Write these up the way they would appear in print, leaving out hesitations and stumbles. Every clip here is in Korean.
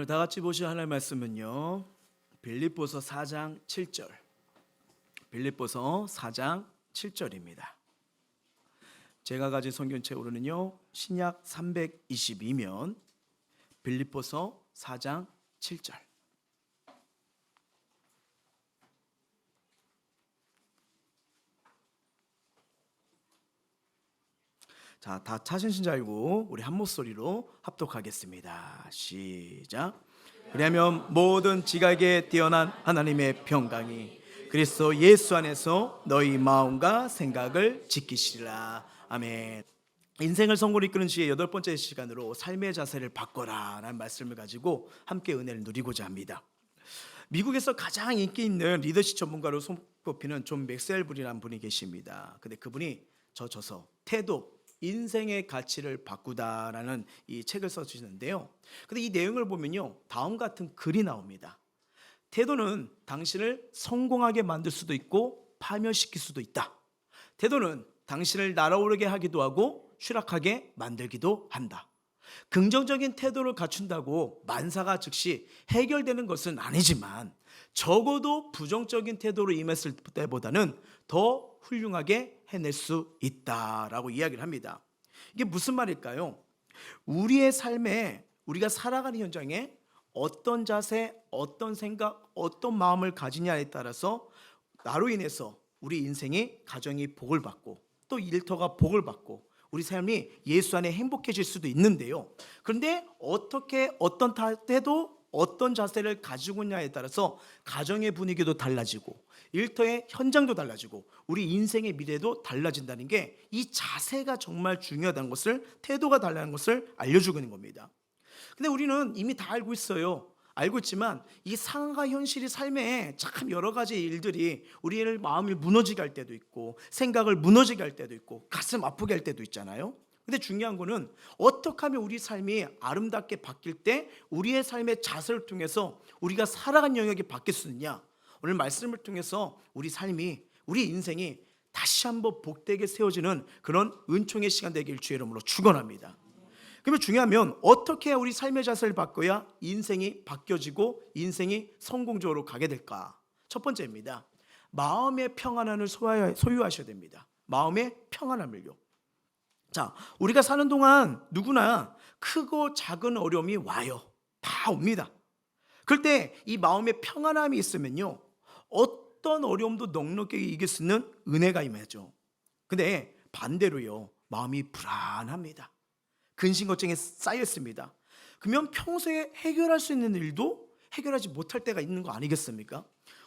오늘 다 같이 보실 하나님의 말씀은요, 빌립보서 4장 7절. 빌립보서 4장 7절입니다. 제가 가진 성경책으로는요, 신약 322면 빌립보서 4장 7절. 자, 다 찾으신 줄 알고 우리 한 목소리로 합독하겠습니다. 시작. 왜냐하면 모든 지각에 뛰어난 하나님의 평강이 그리스도 예수 안에서 너희 마음과 생각을 지키시리라. 아멘. 인생을 성공으로 이끄는 주의 8번째 시간으로 삶의 자세를 바꿔라 라는 말씀을 가지고 함께 은혜를 누리고자 합니다. 미국에서 가장 인기 있는 리더십 전문가로 손꼽히는 존 맥스웰이라는 분이 계십니다. 근데 그분이 저서 태도, 인생의 가치를 바꾸다라는 이 책을 써주시는데요. 근데 이 내용을 보면요, 다음 같은 글이 나옵니다. 태도는 당신을 성공하게 만들 수도 있고 파멸시킬 수도 있다. 태도는 당신을 날아오르게 하기도 하고 추락하게 만들기도 한다. 긍정적인 태도를 갖춘다고 만사가 즉시 해결되는 것은 아니지만 적어도 부정적인 태도로 임했을 때보다는 더 훌륭하게 해낼 수 있다라고 이야기를 합니다. 이게 무슨 말일까요? 우리의 삶에, 우리가 살아가는 현장에 어떤 자세, 어떤 생각, 어떤 마음을 가지냐에 따라서 나로 인해서 우리 인생이, 가정이 복을 받고 또 일터가 복을 받고 우리 삶이 예수 안에 행복해질 수도 있는데요. 그런데 어떻게, 어떤 태도, 어떤 자세를 가지고 있냐에 따라서 가정의 분위기도 달라지고 일터의 현장도 달라지고 우리 인생의 미래도 달라진다는 게, 이 자세가 정말 중요하다는 것을, 태도가 달라는 것을 알려주고 있는 겁니다. 근데 우리는 이미 다 알고 있어요. 알고 있지만 이 상황과 현실이 삶에 참 여러 가지 일들이 우리의 마음을 무너지게 할 때도 있고 생각을 무너지게 할 때도 있고 가슴 아프게 할 때도 있잖아요. 근데 중요한 거는 어떻게 하면 우리 삶이 아름답게 바뀔 때 우리의 삶의 자세를 통해서 우리가 살아간 영역이 바뀔 수 있느냐. 오늘 말씀을 통해서 우리 삶이, 우리 인생이 다시 한번 복되게 세워지는 그런 은총의 시간 되길 주의 이름으로 축원합니다. 그러면 중요하면 어떻게 우리 삶의 자세를 바꿔야 인생이 바뀌어지고 인생이 성공적으로 가게 될까? 첫 번째입니다. 마음의 평안함을 소유하셔야 됩니다. 마음의 평안함을요. 자, 우리가 사는 동안 누구나 크고 작은 어려움이 와요. 다 옵니다. 그럴 때 이 마음의 평안함이 있으면요, 어떤 어려움도 넉넉하게 이길 수 있는 은혜가 임하죠. 근데 반대로요, 마음이 불안합니다. 근심 걱정에 쌓였습니다. 그러면 평소에 해결할 수 있는 일도 해결하지 못할 때가 있는 거 아니겠습니까?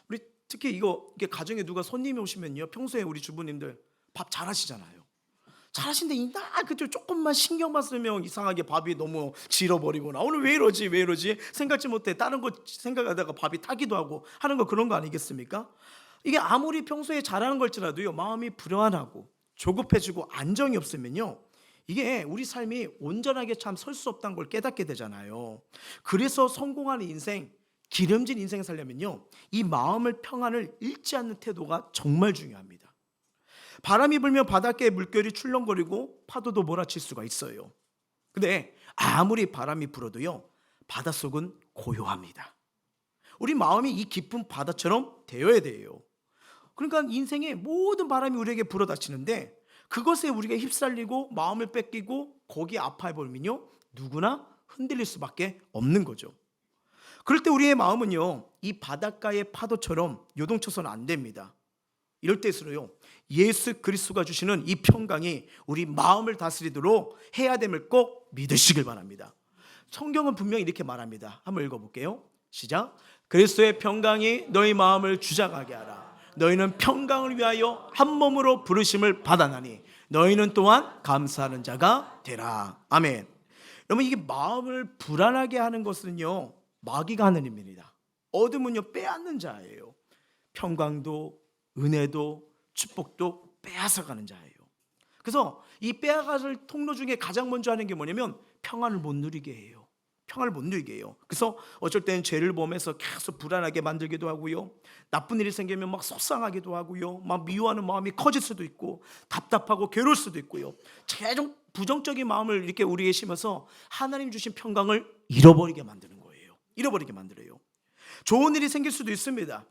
우리 특히 이게 가정에 누가 손님이 오시면요, 평소에 우리 주부님들 밥 잘하시잖아요. 잘하시는데 이날 그때 조금만 신경만 쓰면 이상하게 밥이 너무 질어버리거나 오늘 왜 이러지 생각지 못해 다른 거 생각하다가 밥이 타기도 하고 하는 거, 그런 거 아니겠습니까? 이게 아무리 평소에 잘하는 걸지라도요, 마음이 불안하고 조급해지고 안정이 없으면요, 이게 우리 삶이 온전하게 참 설 수 없다는 걸 깨닫게 되잖아요. 그래서 성공하는 인생, 기름진 인생 살려면요, 이 마음을 평안을 잃지 않는 태도가 정말 중요합니다. 바람이 불면 바닷가에 물결이 출렁거리고 파도도 몰아칠 수가 있어요. 근데 아무리 바람이 불어도요, 바닷속은 고요합니다. 우리 마음이 이 깊은 바다처럼 되어야 돼요. 그러니까 인생의 모든 바람이 우리에게 불어닥치는데 그것에 우리가 휩쓸리고 마음을 뺏기고 거기에 아파해버리면요, 누구나 흔들릴 수밖에 없는 거죠. 그럴 때 우리의 마음은요, 이 바닷가의 파도처럼 요동쳐서는 안 됩니다. 이럴 때일수록요, 예수 그리스도가 주시는 이 평강이 우리 마음을 다스리도록 해야 됨을 꼭 믿으시길 바랍니다. 성경은 분명히 이렇게 말합니다. 한번 읽어볼게요. 시작. 그리스도의 평강이 너희 마음을 주장하게 하라. 너희는 평강을 위하여 한 몸으로 부르심을 받았나니 너희는 또한 감사하는 자가 되라. 아멘. 여러분, 이게 마음을 불안하게 하는 것은요, 마귀가 하는 일입니다. 어둠은요, 빼앗는 자예요. 평강도 은혜도 축복도 빼앗아가는 자예요. 그래서 이 빼앗을 통로 중에 가장 먼저 하는 게 뭐냐면 평안을 못 누리게 해요. 평안을 못 누리게 해요. 그래서 어쩔 때는 죄를 범해서 계속 불안하게 만들기도 하고요, 나쁜 일이 생기면 막 속상하기도 하고요, 막 미워하는 마음이 커질 수도 있고 답답하고 괴로울 수도 있고요, 최종 부정적인 마음을 이렇게 우리에게 심어서 하나님 주신 평강을 잃어버리게 만드는 거예요. 잃어버리게 만들어요. 좋은 일이 생길 수도 있습니다.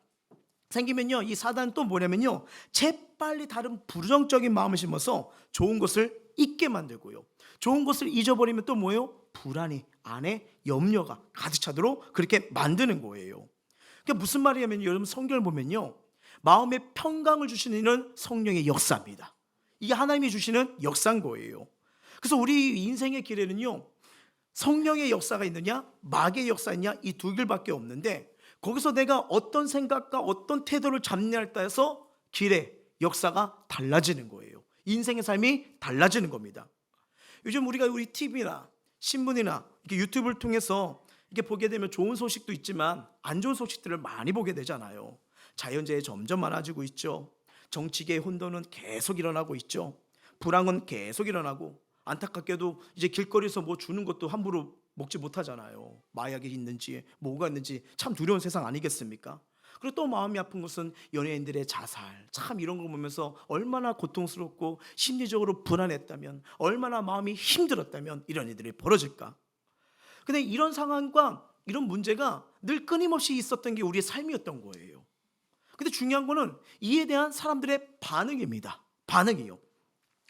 생기면요, 이 사단은 또 뭐냐면요, 재빨리 다른 부정적인 마음을 심어서 좋은 것을 잊게 만들고요, 좋은 것을 잊어버리면 또 뭐예요? 불안이, 안에 염려가 가득 차도록 그렇게 만드는 거예요. 그게 무슨 말이냐면, 여러분 성경을 보면요, 마음의 평강을 주시는 이는 성령의 역사입니다. 이게 하나님이 주시는 역사인 거예요. 그래서 우리 인생의 길에는요, 성령의 역사가 있느냐, 마귀의 역사 있냐, 이 두 길밖에 없는데, 거기서 내가 어떤 생각과 어떤 태도를 잡느냐에 따라서 길의 역사가 달라지는 거예요. 인생의 삶이 달라지는 겁니다. 요즘 우리가 우리 TV나 신문이나 이렇게 유튜브를 통해서 이렇게 보게 되면 좋은 소식도 있지만 안 좋은 소식들을 많이 보게 되잖아요. 자연재해 점점 많아지고 있죠. 정치계의 혼돈은 계속 일어나고 있죠. 불황은 계속 일어나고, 안타깝게도 이제 길거리에서 뭐 주는 것도 함부로 먹지 못하잖아요. 마약이 있는지 뭐가 있는지 참 두려운 세상 아니겠습니까? 그리고 또 마음이 아픈 것은 연예인들의 자살, 참 이런 거 보면서 얼마나 고통스럽고 심리적으로 불안했다면, 얼마나 마음이 힘들었다면 이런 일들이 벌어질까. 근데 이런 상황과 이런 문제가 늘 끊임없이 있었던 게 우리의 삶이었던 거예요. 근데 중요한 거는 이에 대한 사람들의 반응입니다. 반응이요.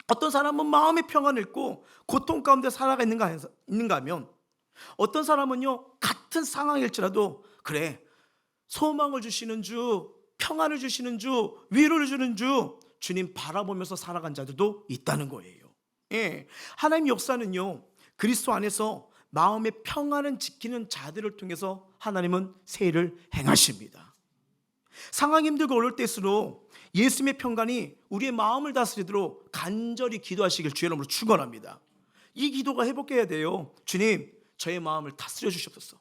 어떤 사람은 마음의 평안을 잃고 고통 가운데 살아가 있는가 하면, 어떤 사람은요, 같은 상황일지라도 그래, 소망을 주시는 주, 평안을 주시는 주, 위로를 주는 주, 주님 바라보면서 살아간 자들도 있다는 거예요. 예, 하나님의 역사는요, 그리스도 안에서 마음의 평안을 지키는 자들을 통해서 하나님은 새 일을 행하십니다. 상황이 힘들고 어려울 때일수록 예수님의 평강이 우리의 마음을 다스리도록 간절히 기도하시길 주의 이름으로 축원합니다. 이 기도가 회복해야 돼요. 주님, 저의 마음을 다스려 주시옵소서.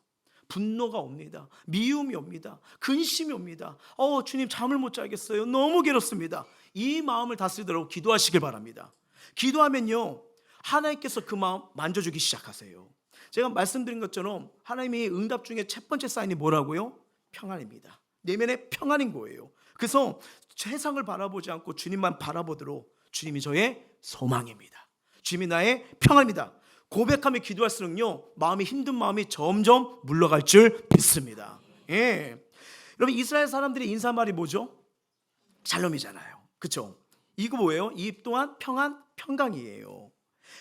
분노가 옵니다. 미움이 옵니다. 근심이 옵니다. 주님, 잠을 못 자겠어요. 너무 괴롭습니다. 이 마음을 다스리도록 기도하시길 바랍니다. 기도하면요, 하나님께서 그 마음 만져주기 시작하세요. 제가 말씀드린 것처럼 하나님의 응답 중에 첫 번째 사인이 뭐라고요? 평안입니다. 내면의 평안인 거예요. 그래서 세상을 바라보지 않고 주님만 바라보도록, 주님이 저의 소망입니다, 주님이 나의 평안입니다, 고백하며 기도할수록요, 마음이 힘든 마음이 점점 물러갈 줄 믿습니다. 예. 여러분, 이스라엘 사람들의 인사말이 뭐죠? 샬롬이잖아요. 그렇죠? 이거 뭐예요? 이 또한 평안, 평강이에요.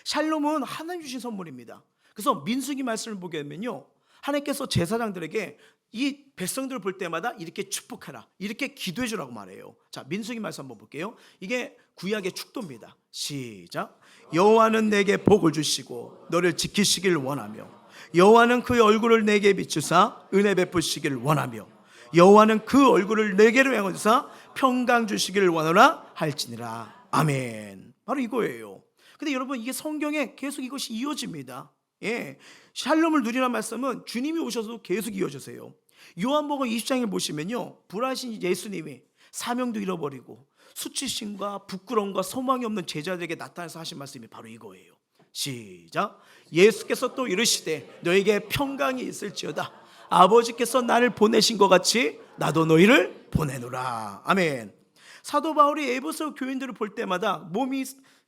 샬롬은 하나님 주신 선물입니다. 그래서 민수기 말씀을 보게 되면요, 하나님께서 제사장들에게 이 백성들을 볼 때마다 이렇게 축복해라, 이렇게 기도해 주라고 말해요. 자, 민수기 말씀 한번 볼게요. 이게 구약의 축도입니다. 시작. 여호와는 내게 복을 주시고 너를 지키시길 원하며, 여호와는 그 얼굴을 내게 비추사 은혜 베푸시길 원하며, 여호와는 그 얼굴을 내게로 향하사 평강 주시기를 원하노라 할지니라. 아멘. 바로 이거예요. 근데 여러분, 이게 성경에 계속 이것이 이어집니다. 예, 샬롬을 누리라는 말씀은 주님이 오셔서 계속 이어주세요. 요한복음 20장에 보시면요, 불하신 예수님이 사명도 잃어버리고 수치심과 부끄러움과 소망이 없는 제자들에게 나타나서 하신 말씀이 바로 이거예요. 시작. 예수께서 또 이르시되 너에게 평강이 있을지어다. 아버지께서 나를 보내신 것 같이 나도 너희를 보내노라. 아멘. 사도 바울이 에베소 교인들을 볼 때마다 몸이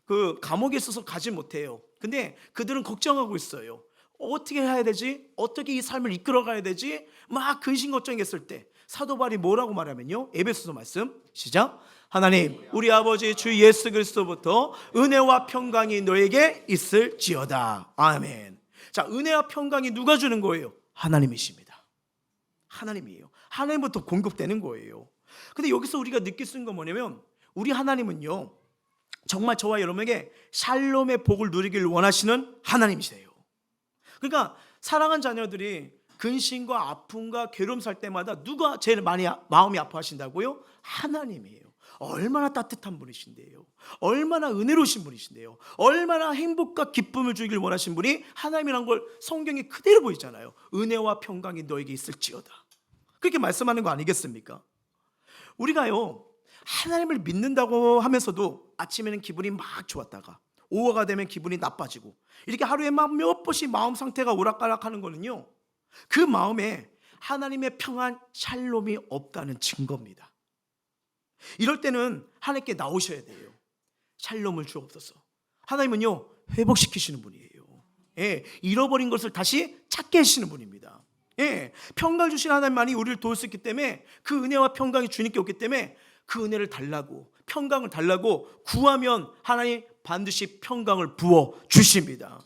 그 감옥에 있어서 가지 못해요. 근데 그들은 걱정하고 있어요. 어떻게 해야 되지? 어떻게 이 삶을 이끌어 가야 되지? 막 근심 걱정했을 때 사도 바울이 뭐라고 말하면요, 에베소서 말씀 시작. 하나님 우리 아버지 주 예수 그리스도부터 은혜와 평강이 너에게 있을지어다. 아멘. 자, 은혜와 평강이 누가 주는 거예요? 하나님이십니다. 하나님이에요. 하나님부터 공급되는 거예요. 근데 여기서 우리가 느낄 수 있는 건 뭐냐면, 우리 하나님은요, 정말 저와 여러분에게 샬롬의 복을 누리길 원하시는 하나님이세요. 그러니까 사랑하는 자녀들이 근심과 아픔과 괴로움 살 때마다 누가 제일 많이 마음이 아파하신다고요? 하나님이에요. 얼마나 따뜻한 분이신데요, 얼마나 은혜로우신 분이신데요, 얼마나 행복과 기쁨을 주길 원하신 분이 하나님이란 걸 성경에 그대로 보이잖아요. 은혜와 평강이 너에게 있을지어다, 그렇게 말씀하는 거 아니겠습니까? 우리가요, 하나님을 믿는다고 하면서도 아침에는 기분이 막 좋았다가 오후가 되면 기분이 나빠지고, 이렇게 하루에 막 몇 번씩 마음 상태가 오락가락하는 거는요, 그 마음에 하나님의 평안, 샬롬이 없다는 증거입니다. 이럴 때는 하나님께 나오셔야 돼요. 샬롬을 주옵소서. 하나님은요, 회복시키시는 분이에요. 예, 잃어버린 것을 다시 찾게 하시는 분입니다. 예, 평강을 주신 하나님만이 우리를 도울 수 있기 때문에 그 은혜와 평강이 주님께 없기 때문에 그 은혜를 달라고, 평강을 달라고 구하면 하나님 반드시 평강을 부어 주십니다.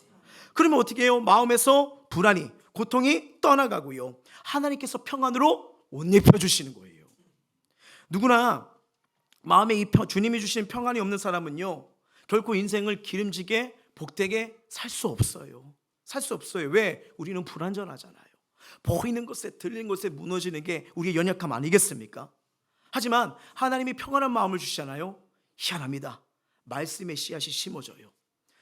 그러면 어떻게 해요? 마음에서 불안이, 고통이 떠나가고요, 하나님께서 평안으로 옷 입혀 주시는 거예요. 누구나 마음에 이 주님이 주시는 평안이 없는 사람은요, 결코 인생을 기름지게 복되게 살 수 없어요. 살 수 없어요. 왜? 우리는 불완전하잖아요. 보이는 것에, 들리는 것에 무너지는 게 우리의 연약함 아니겠습니까? 하지만 하나님이 평안한 마음을 주시잖아요. 희한합니다. 말씀의 씨앗이 심어져요.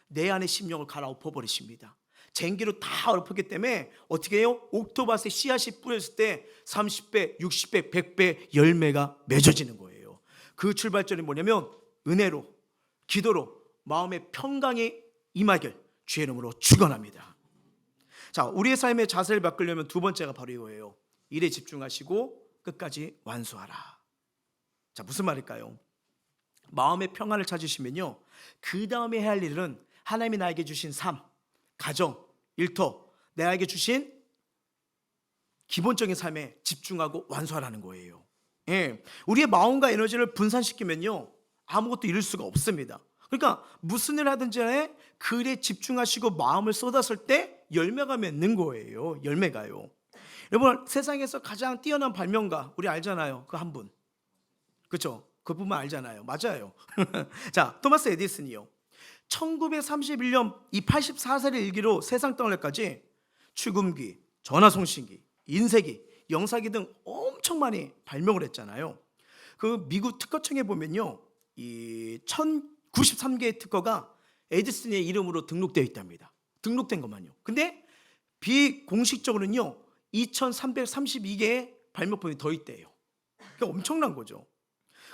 내 안의 심령을 갈아엎어 버리십니다. 쟁기로 다 엎었기 때문에 어떻게 해요? 옥토밭에 씨앗이 뿌렸을 때 30배, 60배, 100배 열매가 맺어지는 거예요. 그 출발점이 뭐냐면 은혜로, 기도로 마음의 평강이 임하길 주의 이름으로 축원합니다. 자, 우리의 삶의 자세를 바꾸려면 두 번째가 바로 이거예요. 일에 집중하시고 끝까지 완수하라. 자, 무슨 말일까요? 마음의 평안을 찾으시면요, 그 다음에 해야 할 일은 하나님이 나에게 주신 삶, 가정, 일터, 나에게 주신 기본적인 삶에 집중하고 완수하라는 거예요. 예, 우리의 마음과 에너지를 분산시키면요, 아무것도 이룰 수가 없습니다. 그러니까 무슨 일 하든지 간에 그 일에 집중하시고 마음을 쏟았을 때 열매가 맺는 거예요. 열매가요. 여러분, 세상에서 가장 뛰어난 발명가 우리 알잖아요. 그 한 분, 그렇죠? 그분만 알잖아요. 맞아요. 자, 토마스 에디슨이요, 1931년 이 84살의 일기로 세상 떠날까지 축음기, 전화송신기, 인쇄기, 영사기 등 엄청 많이 발명을 했잖아요. 그 미국 특허청에 보면요, 이 1093개의 특허가 에디슨의 이름으로 등록되어 있답니다. 등록된 것만요. 근데 비공식적으로는요, 2332개의 발명품이 더 있대요. 그러니까 엄청난 거죠.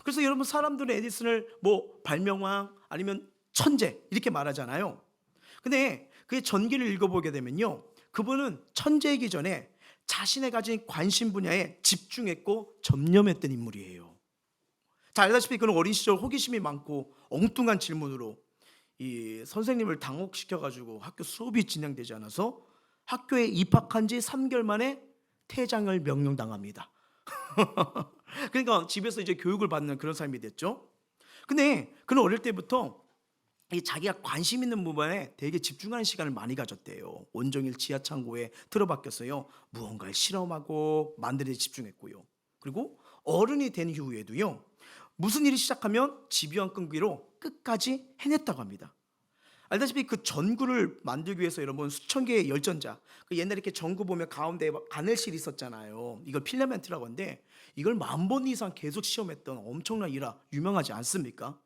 그래서 여러분, 사람들은 에디슨을 뭐 발명왕 아니면 천재 이렇게 말하잖아요. 근데 그의 전기를 읽어보게 되면요, 그분은 천재이기 전에 자신의 가진 관심 분야에 집중했고 전념했던 인물이에요. 자, 알다시피 그는 어린 시절 호기심이 많고 엉뚱한 질문으로 이 선생님을 당혹시켜가지고 학교 수업이 진행되지 않아서 학교에 입학한 지 3개월 만에 퇴장을 명령당합니다. 그러니까 집에서 이제 교육을 받는 그런 삶이 됐죠. 근데 그는 어릴 때부터 이 자기가 관심 있는 부분에 되게 집중하는 시간을 많이 가졌대요. 온종일 지하 창고에 틀어박혔어요. 무언가를 실험하고 만드는 데 집중했고요. 그리고 어른이 된 이후에도요, 무슨 일이 시작하면 집요한 끈기로 끝까지 해냈다고 합니다. 알다시피 그 전구를 만들기 위해서 여러분 수천 개의 열전자, 그 옛날에 이렇게 전구 보면 가운데 바늘실이 있었잖아요. 이걸 필라멘트라고 하는데 이걸 10,000번 이상 계속 시험했던 엄청난 일화 유명하지 않습니까?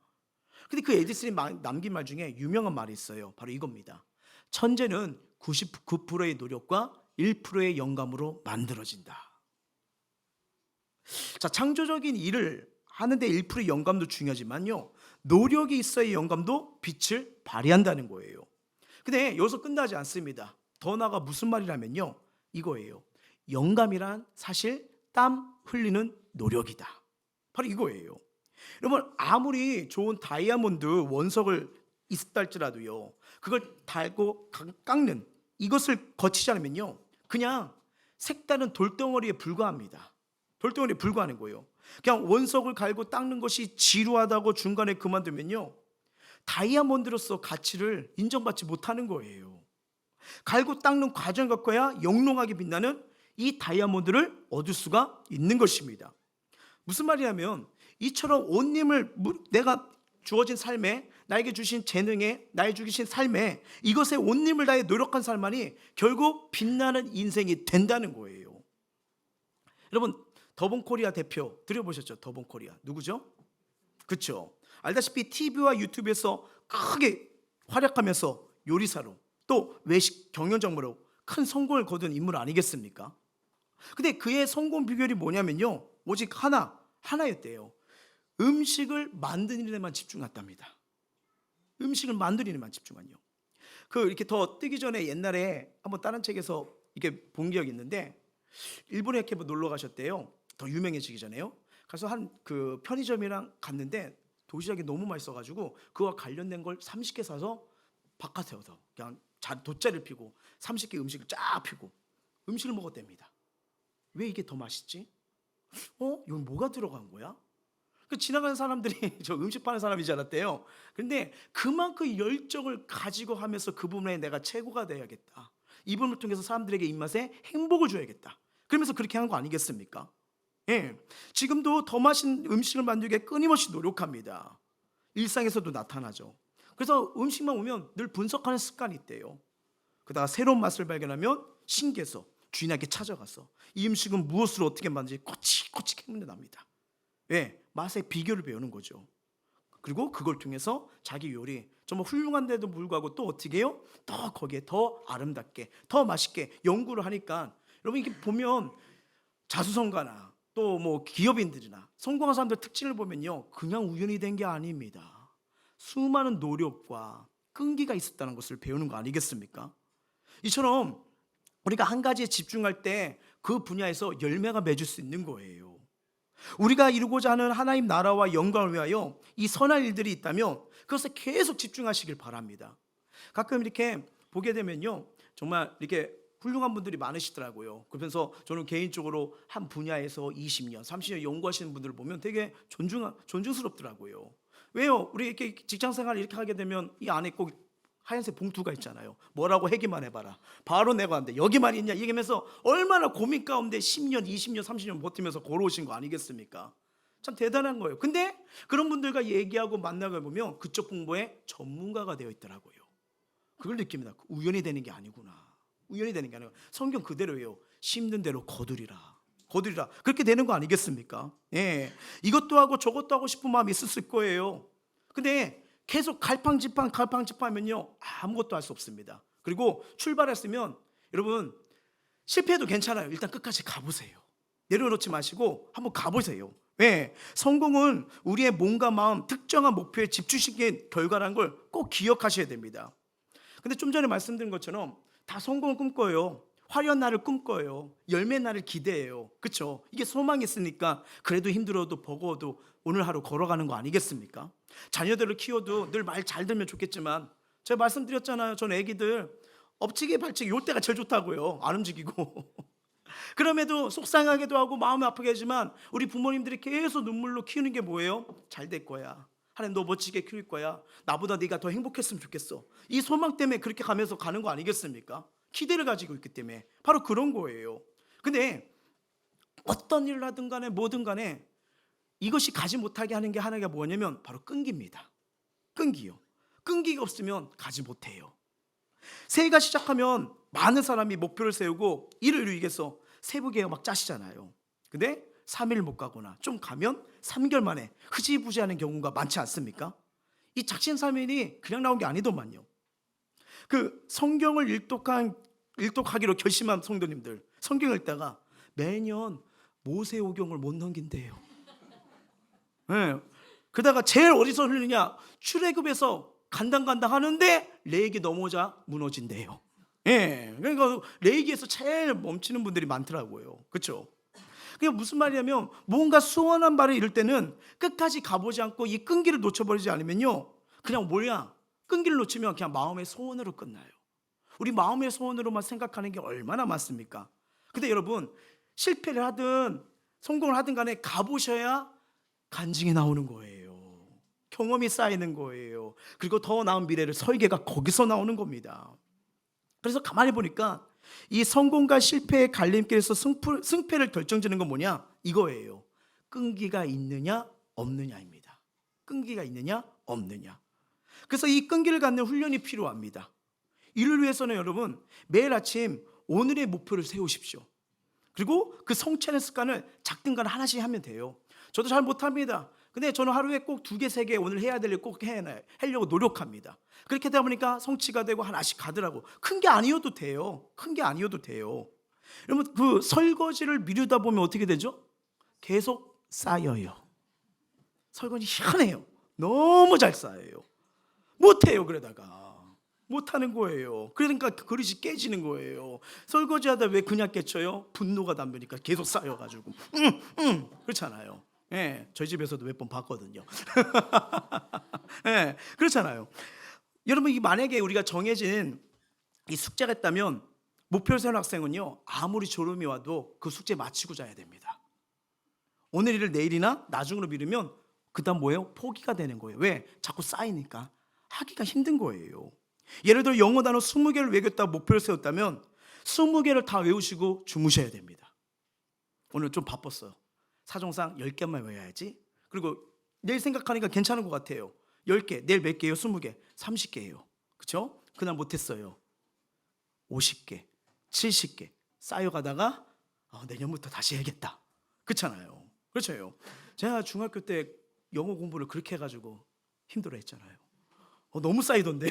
근데 그 에디슨이 남긴 말 중에 유명한 말이 있어요. 바로 이겁니다. 천재는 99%의 노력과 1%의 영감으로 만들어진다. 자, 창조적인 일을 하는데 1%의 영감도 중요하지만요, 노력이 있어야 영감도 빛을 발휘한다는 거예요. 근데 여기서 끝나지 않습니다. 더 나아가 무슨 말이라면요, 이거예요. 영감이란 사실 땀 흘리는 노력이다. 바로 이거예요. 여러분, 아무리 좋은 다이아몬드 원석을 있다 할지라도요, 그걸 달고 깎는 이것을 거치지 않으면요, 그냥 색다른 돌덩어리에 불과합니다. 돌덩어리에 불과하는 거예요. 그냥 원석을 갈고 닦는 것이 지루하다고 중간에 그만두면요, 다이아몬드로서 가치를 인정받지 못하는 거예요. 갈고 닦는 과정을 겪어야 영롱하게 빛나는 이 다이아몬드를 얻을 수가 있는 것입니다. 무슨 말이냐면 이처럼 온님을 내가 주어진 삶에, 나에게 주신 재능에, 나에게 주신 삶에 이것에 온님을 다해 노력한 사람만이 결국 빛나는 인생이 된다는 거예요. 여러분, 더본코리아 대표 들어보셨죠? 더본코리아 누구죠? 그렇죠. 알다시피 TV와 유튜브에서 크게 활약하면서 요리사로 또 외식 경영정보로 큰 성공을 거둔 인물 아니겠습니까? 근데 그의 성공 비결이 뭐냐면요, 오직 하나였대요. 음식을 만드는 일에만 집중했답니다. 음식을 만드는 일에만 집중한요. 그 이렇게 더 뜨기 전에 옛날에 한번 다른 책에서 이게 본 기억이 있는데, 일본에 이렇게 놀러 가셨대요. 더 유명해지기 전에요. 그래서 한 그 편의점이랑 갔는데 도시락이 너무 맛있어가지고 그와 관련된 걸 30개 사서 바깥에서 그냥 돗자리를 피고 30개 음식을 쫙 피고 음식을 먹었답니다. 왜 이게 더 맛있지? 여기 뭐가 들어간 거야? 그 지나가는 사람들이 저 음식 파는 사람인 줄 알았대요. 근데 그만큼 열정을 가지고 하면서 그 부분에 내가 최고가 돼야겠다. 이 부분을 통해서 사람들에게 입맛에 행복을 줘야겠다. 그러면서 그렇게 한 거 아니겠습니까? 예, 지금도 더 맛있는 음식을 만들기 위해 끊임없이 노력합니다. 일상에서도 나타나죠. 그래서 음식만 오면 늘 분석하는 습관이 있대요. 그러다가 새로운 맛을 발견하면 신기해서 주인에게 찾아가서 이 음식은 무엇으로 어떻게 만드는지 꼬치꼬치 캐문에 납니다. 왜? 맛의 비결을 배우는 거죠. 그리고 그걸 통해서 자기 요리 정말 훌륭한데도 불구하고 또 어떻게 해요? 더 거기에 더 아름답게 더 맛있게 연구를 하니까 여러분 이게 보면 자수성가나 또 뭐 기업인들이나 성공한 사람들 특징을 보면요 그냥 우연히 된 게 아닙니다. 수많은 노력과 끈기가 있었다는 것을 배우는 거 아니겠습니까? 이처럼 우리가 한 가지에 집중할 때 그 분야에서 열매가 맺을 수 있는 거예요. 우리가 이루고자 하는 하나님 나라와 영광을 위하여 이 선한 일들이 있다면 그것에 계속 집중하시길 바랍니다. 가끔 이렇게 보게 되면요 정말 이렇게 훌륭한 분들이 많으시더라고요. 그러면서 저는 개인적으로 한 분야에서 20년, 30년 연구하시는 분들을 보면 되게 존중스럽더라고요. 왜요? 우리 이렇게 직장 생활을 이렇게 하게 되면 이 안에 꼭 하얀색 봉투가 있잖아요. 뭐라고 해기만 해봐라. 바로 내가 한대. 여기만 있냐? 얘기하면서 얼마나 고민 가운데 10년, 20년, 30년 버티면서 걸어오신 거 아니겠습니까? 참 대단한 거예요. 근데 그런 분들과 얘기하고 만나게 보면 그쪽 공부에 전문가가 되어 있더라고요. 그걸 느낍니다. 우연히 되는 게 아니구나. 우연히 되는 게 아니고 성경 그대로예요. 심는 대로 거두리라. 거두리라. 그렇게 되는 거 아니겠습니까? 예. 이것도 하고 저것도 하고 싶은 마음이 있었을 거예요. 근데 계속 갈팡질팡하면요 아무것도 할 수 없습니다. 그리고 출발했으면 여러분 실패해도 괜찮아요. 일단 끝까지 가보세요. 내려놓지 마시고 한번 가보세요. 왜? 성공은 우리의 몸과 마음 특정한 목표에 집중시킨 결과라는 걸 꼭 기억하셔야 됩니다. 근데 좀 전에 말씀드린 것처럼 다 성공을 꿈꿔요. 화려한 날을 꿈꿔요. 열매 날을 기대해요. 그렇죠? 이게 소망이 있으니까 그래도 힘들어도 버거워도 오늘 하루 걸어가는 거 아니겠습니까? 자녀들을 키워도 늘 말 잘 들으면 좋겠지만 제가 말씀드렸잖아요. 전 애기들 엎치기 발치기 요 때가 제일 좋다고요. 안 움직이고 그럼에도 속상하게도 하고 마음이 아프게 하지만 우리 부모님들이 계속 눈물로 키우는 게 뭐예요? 잘 될 거야. 하나님 너 멋지게 키울 거야. 나보다 네가 더 행복했으면 좋겠어. 이 소망 때문에 그렇게 가면서 가는 거 아니겠습니까? 기대를 가지고 있기 때문에 바로 그런 거예요. 근데 어떤 일을 하든 간에 뭐든 간에 이것이 가지 못하게 하는 게 하나가 뭐냐면 바로 끈기입니다. 끈기요. 끈기가 없으면 가지 못해요. 새해가 시작하면 많은 사람이 목표를 세우고 이를 이루기 위해서 세부 계획 막 짜시잖아요. 근데 3일 못 가거나 좀 가면 3개월 만에 흐지부지하는 경우가 많지 않습니까? 이 작심삼일이 그냥 나온 게 아니더만요. 그 성경을 일독하기로 결심한 성도님들 성경 읽다가 매년 모세오경을 못 넘긴대요. 네. 그러다가 제일 어디서 흘리냐? 출애굽에서 간당간당 하는데 레위기 넘어오자 무너진대요. 예. 그러니까 레위기에서 제일 멈추는 분들이 많더라고요. 그렇죠? 그게 무슨 말이냐면 뭔가 수원한 바를 이룰 때는 끝까지 가보지 않고 이 끈기를 놓쳐버리지 않으면요 그냥 뭐야 끈기를 놓치면 그냥 마음의 소원으로 끝나요. 우리 마음의 소원으로만 생각하는 게 얼마나 많습니까? 근데 여러분 실패를 하든 성공을 하든 간에 가보셔야 간증이 나오는 거예요. 경험이 쌓이는 거예요. 그리고 더 나은 미래를 설계가 거기서 나오는 겁니다. 그래서 가만히 보니까 이 성공과 실패의 갈림길에서 승패를 결정짓는 건 뭐냐? 이거예요. 끈기가 있느냐 없느냐입니다. 끈기가 있느냐 없느냐. 그래서 이 끈기를 갖는 훈련이 필요합니다. 이를 위해서는 여러분 매일 아침 오늘의 목표를 세우십시오. 그리고 그 성취하는 습관을 작든 간 하나씩 하면 돼요. 저도 잘 못합니다. 근데 저는 하루에 꼭 2개, 3개 오늘 해야 될 일 꼭 하려고 노력합니다. 그렇게 되다 보니까 성취가 되고 하나씩 가더라고. 큰 게 아니어도 돼요. 큰 게 아니어도 돼요. 여러분 그 설거지를 미루다 보면 어떻게 되죠? 계속 쌓여요. 설거지 희한해요. 너무 잘 쌓여요. 못해요. 그러다가 못하는 거예요. 그러니까 그 그릇이 깨지는 거예요. 설거지하다 왜 그냥 깨쳐요? 분노가 담으니까 계속 쌓여가지고 그렇잖아요. 예, 저희 집에서도 몇 번 봤거든요. 예, 그렇잖아요. 여러분 이 만약에 우리가 정해진 이 숙제가 있다면 목표를 세운 학생은요, 아무리 졸음이 와도 그 숙제 마치고 자야 됩니다. 오늘 일을 내일이나 나중으로 미루면 그 다음 뭐예요? 포기가 되는 거예요. 왜? 자꾸 쌓이니까 하기가 힘든 거예요. 예를 들어 영어 단어 20개를 외웠다고 목표를 세웠다면 20개를 다 외우시고 주무셔야 됩니다. 오늘 좀 바빴어요. 사정상 10개만 외워야지. 그리고 내일 생각하니까 괜찮은 것 같아요. 10개, 내일 몇 개예요? 20개, 30개예요. 그렇죠? 그날 못했어요. 50개, 70개 쌓여가다가 내년부터 다시 해야겠다. 그렇잖아요. 그렇죠. 제가 중학교 때 영어 공부를 그렇게 해가지고 힘들어했잖아요. 너무 쌓이던데.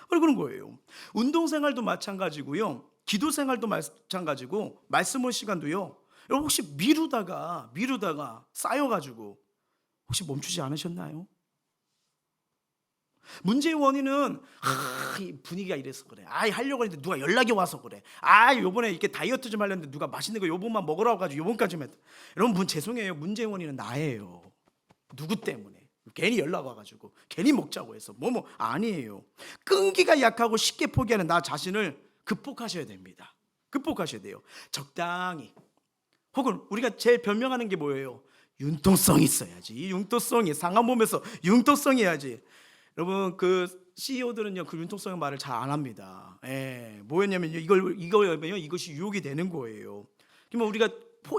그런 거예요. 운동생활도 마찬가지고요, 기도생활도 마찬가지고, 말씀할 시간도요. 여러분 혹시 미루다가 쌓여가지고 혹시 멈추지 않으셨나요? 문제의 원인은 이 분위기가 이래서 그래. 하려고 했는데 누가 연락이 와서 그래. 요번에 이렇게 다이어트 좀 하려는데 누가 맛있는 거 요번만 먹으라고 가지고 요번까지만. 여러분 죄송해요. 문제의 원인은 나예요. 누구 때문에? 괜히 연락 와가지고 괜히 먹자고 해서 아니에요. 끈기가 약하고 쉽게 포기하는 나 자신을 극복하셔야 됩니다. 극복하셔야 돼요. 적당히. 혹은 우리가 제일 변명하는 게 뭐예요? 융통성이 있어야지. 이 융통성이 상한 몸에서 융통성이 해야지. 여러분 그 CEO들은요 그 융통성의 말을 잘 안 합니다. 뭐였냐면요, 이거면요 이것이 유혹이 되는 거예요. 그러면 우리가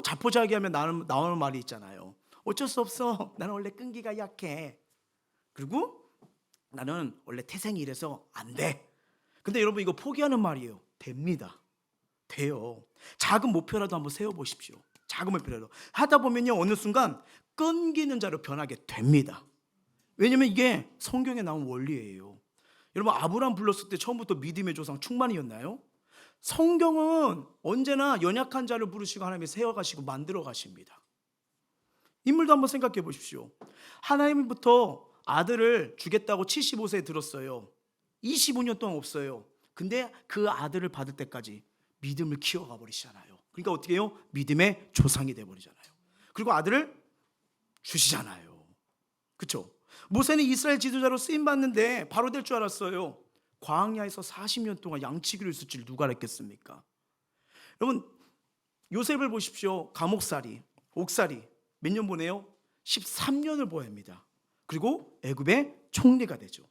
자포자기하면 나오는 말이 있잖아요. 어쩔 수 없어. 나는 원래 끈기가 약해. 그리고 나는 원래 태생이 이래서 안 돼. 근데 여러분 이거 포기하는 말이에요. 됩니다. 돼요. 작은 목표라도 한번 세워보십시오. 작은 목표라도 하다 보면요 어느 순간 끈기는 자로 변하게 됩니다. 왜냐면 이게 성경에 나온 원리예요. 여러분 아브라함 불렀을 때 처음부터 믿음의 조상 충만이었나요? 성경은 언제나 연약한 자를 부르시고 하나님이 세워가시고 만들어 가십니다. 인물도 한번 생각해 보십시오. 하나님부터 아들을 주겠다고 75세에 들었어요. 25년 동안 없어요. 근데 그 아들을 받을 때까지 믿음을 키워가 버리시잖아요. 그러니까 어떻게 해요? 믿음의 조상이 돼버리잖아요. 그리고 아들을 주시잖아요. 그렇죠? 모세는 이스라엘 지도자로 쓰임받는데 바로 될 줄 알았어요. 광야에서 40년 동안 양치기를 했을 줄 누가 알았겠습니까? 여러분 요셉을 보십시오. 감옥살이, 옥살이 몇 년 보내요? 13년을 보아야 합니다. 그리고 애굽의 총리가 되죠.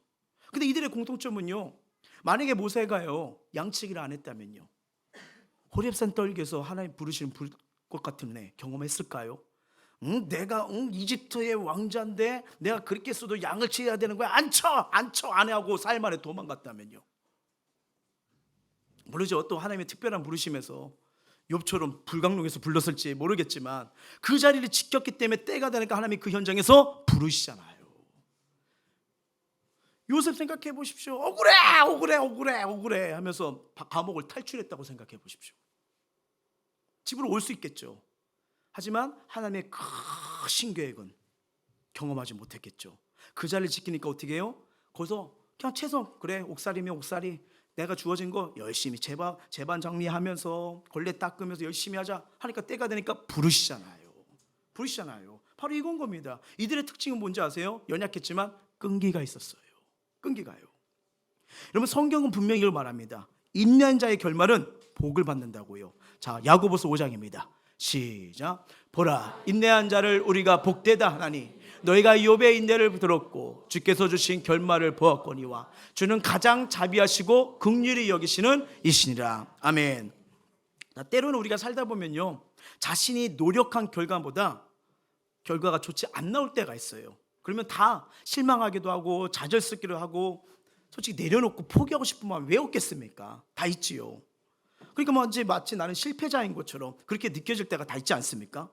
근데 이들의 공통점은요, 만약에 모세가요 양치기를 안 했다면요 호렙산 떨기에서 하나님 부르시는 것 같은 은혜 경험했을까요? 내가 이집트의 왕자인데 내가 그렇게 써도 양을 치어야 되는 거야. 안 하고 4일 만에 도망갔다면요. 모르죠. 또 하나님의 특별한 부르심에서 욥처럼 불강록에서 불렀을지 모르겠지만 그 자리를 지켰기 때문에 때가 되니까 하나님이 그 현장에서 부르시잖아요. 요셉 생각해 보십시오. 억울해 하면서 감옥을 탈출했다고 생각해 보십시오. 집으로 올 수 있겠죠. 하지만 하나님의 크신 계획은 경험하지 못했겠죠. 그 자리를 지키니까 어떻게 해요? 거기서 그냥 최선, 그래 옥살이면 옥살이, 내가 주어진 거 열심히 제반 정리하면서 걸레 닦으면서 열심히 하자 하니까 때가 되니까 부르시잖아요. 바로 이건 겁니다. 이들의 특징은 뭔지 아세요? 연약했지만 끈기가 있었어요. 끈기가요. 여러분 성경은 분명히 이걸 말합니다. 인내한 자의 결말은 복을 받는다고요. 자, 야고보서 5장입니다. 시작. 보라, 인내한 자를 우리가 복되다 하나니 너희가 욥의 인내를 들었고 주께서 주신 결말을 보았거니와 주는 가장 자비하시고 긍휼히 여기시는 이시니라. 아멘. 때로는 우리가 살다 보면요 자신이 노력한 결과보다 결과가 좋지 않 나올 때가 있어요. 그러면 다 실망하기도 하고 좌절스럽기도 하고 솔직히 내려놓고 포기하고 싶은 마음이 왜 없겠습니까? 다 있지요. 그러니까 마치 나는 실패자인 것처럼 그렇게 느껴질 때가 다 있지 않습니까?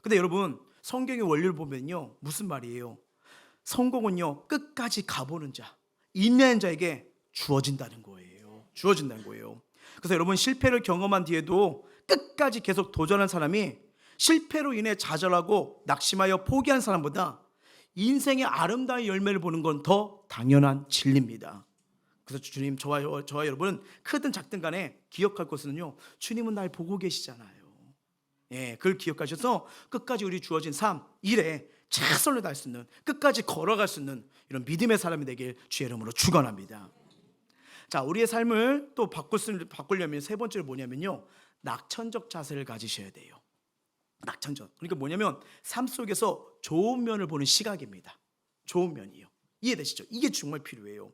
근데 여러분 성경의 원리를 보면요 무슨 말이에요? 성공은요 끝까지 가보는 자, 인내한 자에게 주어진다는 거예요. 그래서 여러분 실패를 경험한 뒤에도 끝까지 계속 도전한 사람이 실패로 인해 좌절하고 낙심하여 포기한 사람보다 인생의 아름다운 열매를 보는 건 더 당연한 진리입니다. 그래서 주님, 저와 여러분은 크든 작든 간에 기억할 것은요 주님은 날 보고 계시잖아요. 그걸 기억하셔서 끝까지 우리 주어진 삶, 일에 최선을 다할 수 있는, 끝까지 걸어갈 수 있는 이런 믿음의 사람이 되길 주의 이름으로 축원합니다. 자, 우리의 삶을 또 바꾸려면 세 번째로 뭐냐면요, 낙천적 자세를 가지셔야 돼요. 낙천적. 그러니까 뭐냐면 삶 속에서 좋은 면을 보는 시각입니다. 좋은 면이요. 이해되시죠? 이게 정말 필요해요.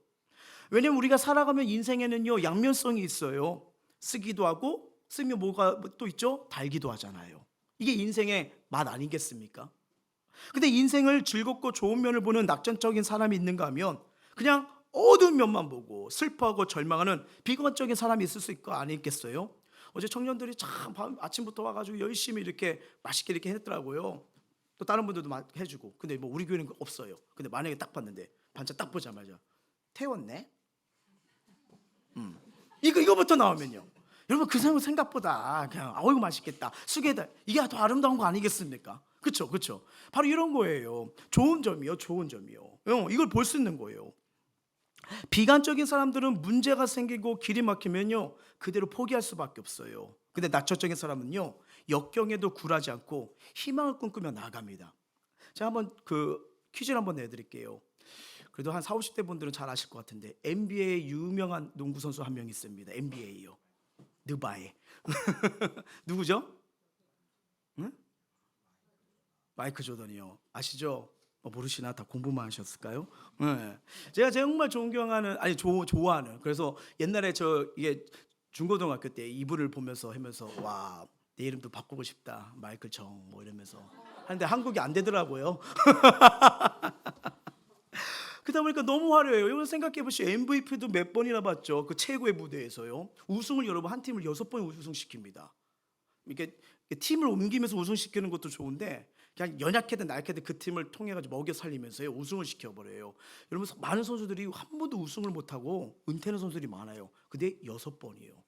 왜냐면 우리가 살아가면 인생에는요, 양면성이 있어요. 쓰기도 하고, 쓰면 뭐가 또 있죠? 달기도 하잖아요. 이게 인생의 맛 아니겠습니까? 근데 인생을 즐겁고 좋은 면을 보는 낙천적인 사람이 있는가 하면 그냥 어두운 면만 보고 슬퍼하고 절망하는 비관적인 사람이 있을 수 있고 아니겠어요? 어제 청년들이 참 아침부터 와가지고 열심히 이렇게 맛있게 이렇게 했더라고요. 또 다른 분들도 해주고. 근데 뭐 우리 교회는 없어요. 근데 만약에 딱 봤는데 반찬 딱 보자마자 태웠네? 이거부터 나오면요, 여러분 그 사람은 생각보다 그냥 어이구 맛있겠다, 수고했다, 이게 더 아름다운 거 아니겠습니까? 그렇죠, 그렇죠. 바로 이런 거예요. 좋은 점이요, 좋은 점이요. 이걸 볼 수 있는 거예요. 비관적인 사람들은 문제가 생기고 길이 막히면요, 그대로 포기할 수밖에 없어요. 근데 낙천적인 사람은요, 역경에도 굴하지 않고 희망을 꿈꾸며 나아갑니다. 제가 한번 그 퀴즈를 한번 내드릴게요. 그래도 한 40, 50대 분들은 잘 아실 것 같은데, NBA 유명한 농구 선수 한 명 있습니다. NBA요. 느바에. 누구죠? 응? 마이클 조던이요. 아시죠? 모르시나? 다 공부만 하셨을까요? 네. 제가 정말 존경하는, 아니 좋아하는. 그래서 옛날에 이게 중고등학교 때 이분을 보면서 하면서 와, 내 이름도 바꾸고 싶다, 마이클 정 뭐 이러면서 하는데 한국이 안 되더라고요. 그러다 보니까 너무 화려해요. 여러분 생각해 보시죠. MVP도 몇 번이나 받죠. 그 최고의 무대에서요. 우승을 여러분 한 팀을 6번 우승시킵니다. 이게 팀을 옮기면서 우승시키는 것도 좋은데 그냥 연약해든 날캐든 그 팀을 통해 가지고 먹여 살리면서요, 우승을 시켜버려요. 여러분 많은 선수들이 한 번도 우승을 못하고 은퇴하는 선수들이 많아요. 근데 6번이에요.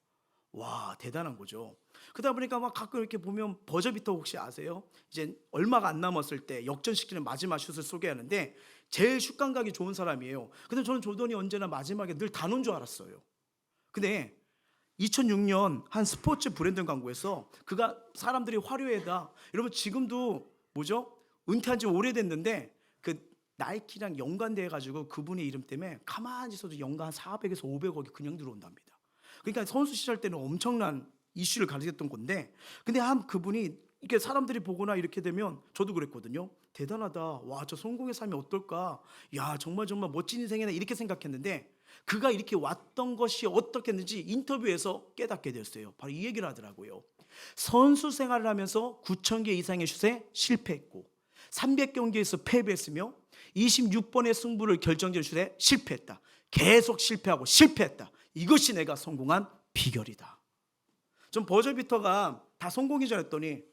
와, 대단한 거죠. 그러다 보니까 막 가끔 이렇게 보면 버저비터 혹시 아세요? 이제 얼마가 안 남았을 때 역전시키는 마지막 슛을 소개하는데 제일 슛 감각이 좋은 사람이에요. 근데 저는 조던이 언제나 마지막에 늘 다 넣은 줄 알았어요. 근데 2006년 한 스포츠 브랜드 광고에서 그가 사람들이 화려하다. 여러분 지금도 뭐죠? 은퇴한 지 오래됐는데 그 나이키랑 연관돼 가지고 그분의 이름 때문에 가만히 있어도 연간 400에서 500억이 그냥 들어온답니다. 그러니까 선수 시절 때는 엄청난 이슈를 가졌던 건데, 근데 한 그분이 이렇게 사람들이 보거나 이렇게 되면 저도 그랬거든요. 대단하다. 와, 저 성공의 삶이 어떨까? 야, 정말 멋진 인생이네, 이렇게 생각했는데 그가 이렇게 왔던 것이 어떻겠는지 인터뷰에서 깨닫게 되었어요. 바로 이 얘기를 하더라고요. 선수 생활을 하면서 9,000개 이상의 슛에 실패했고 300경기에서 패배했으며 26번의 승부를 결정짓는 슛에 실패했다. 계속 실패하고 실패했다. 이것이 내가 성공한 비결이다. 전 버저비터가 다 성공이자 했더니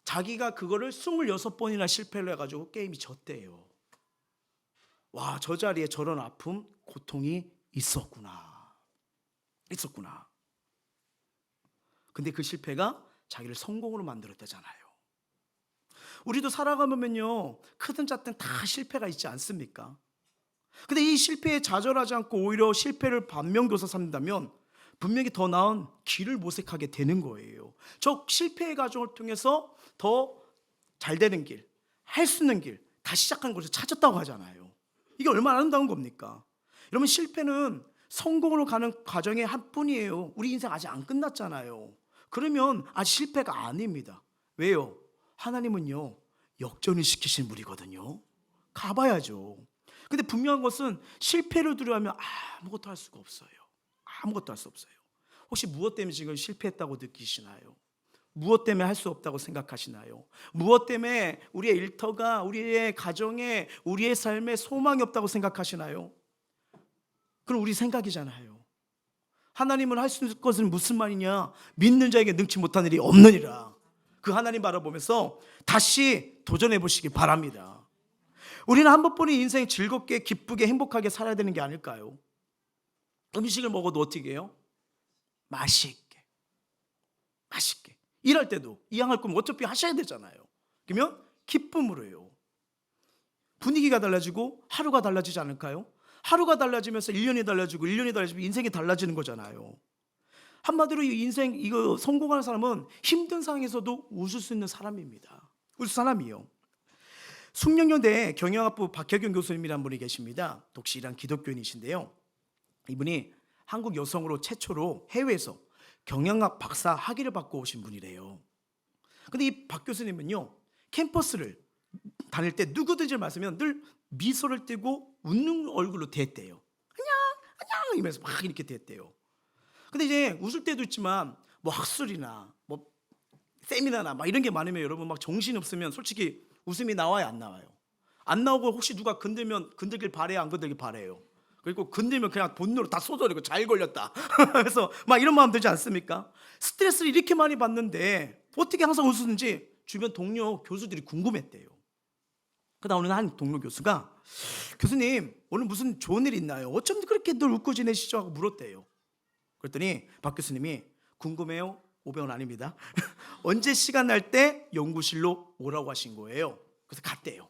자기가 그거를 26번이나 실패를 해가지고 게임이 졌대요. 와, 저 자리에 저런 아픔, 고통이 있었구나. 근데 그 실패가 자기를 성공으로 만들었다잖아요. 우리도 살아가면요, 크든 작든 다 실패가 있지 않습니까? 근데 이 실패에 좌절하지 않고 오히려 실패를 반면교사 삼는다면 분명히 더 나은 길을 모색하게 되는 거예요. 저 실패의 과정을 통해서 더 잘 되는 길, 할 수 있는 길, 다시 시작하는 것을 찾았다고 하잖아요. 이게 얼마나 아름다운 겁니까? 여러분 실패는 성공으로 가는 과정의 한 뿐이에요. 우리 인생 아직 안 끝났잖아요. 그러면 아직 실패가 아닙니다. 왜요? 하나님은요, 역전을 시키신 분이거든요. 가봐야죠. 근데 분명한 것은 실패를 두려워하면 아무것도 할 수가 없어요. 아무것도 할 수 없어요. 혹시 무엇 때문에 지금 실패했다고 느끼시나요? 무엇 때문에 할 수 없다고 생각하시나요? 무엇 때문에 우리의 일터가, 우리의 가정에, 우리의 삶에 소망이 없다고 생각하시나요? 그럼 우리 생각이잖아요. 하나님은 할 수 있는 것은 무슨 말이냐? 믿는 자에게 능치 못한 일이 없느니라. 그 하나님 바라보면서 다시 도전해 보시기 바랍니다. 우리는 한 번뿐인 인생 즐겁게 기쁘게 행복하게 살아야 되는 게 아닐까요? 음식을 먹어도 어떻게 해요? 맛있게. 일할 때도 이왕할 거면 어차피 하셔야 되잖아요. 그러면 기쁨으로 해요. 분위기가 달라지고 하루가 달라지지 않을까요? 하루가 달라지면서 1년이 달라지고 1년이 달라지면 인생이 달라지는 거잖아요. 한마디로 이 인생 이거 성공하는 사람은 힘든 상황에서도 웃을 수 있는 사람입니다. 웃을 사람이요. 숙련여대 경영학부 박혜경 교수님이라는 분이 계십니다. 독실한 기독교인이신데요. 이분이 한국 여성으로 최초로 해외에서 경영학 박사 학위를 받고 오신 분이래요. 근데 이 박 교수님은요, 캠퍼스를 다닐 때 누구든지 만나면 늘 미소를 띠고 웃는 얼굴로 대했대요. 안녕 이러면서 막 이렇게 대했대요. 근데 이제 웃을 때도 있지만 뭐 학술이나 뭐 세미나나 막 이런 게 많으면 여러분 막 정신 없으면 솔직히 웃음이 나와요, 안 나와요? 안 나오고 혹시 누가 건들면 건들길 바래요, 안 건들길 바래요? 그리고 건들면 그냥 본능으로 다 쏟아내고 잘 걸렸다. 그래서 막 이런 마음 들지 않습니까? 스트레스를 이렇게 많이 받는데 어떻게 항상 웃으는지 주변 동료 교수들이 궁금했대요. 그러다 어느 날 한 동료 교수가 교수님 오늘 무슨 좋은 일 있나요? 어쩜 그렇게 늘 웃고 지내시죠? 하고 물었대요. 그랬더니 박 교수님이 궁금해요? 500원 아닙니다. 언제 시간 날 때 연구실로 오라고 하신 거예요. 그래서 갔대요.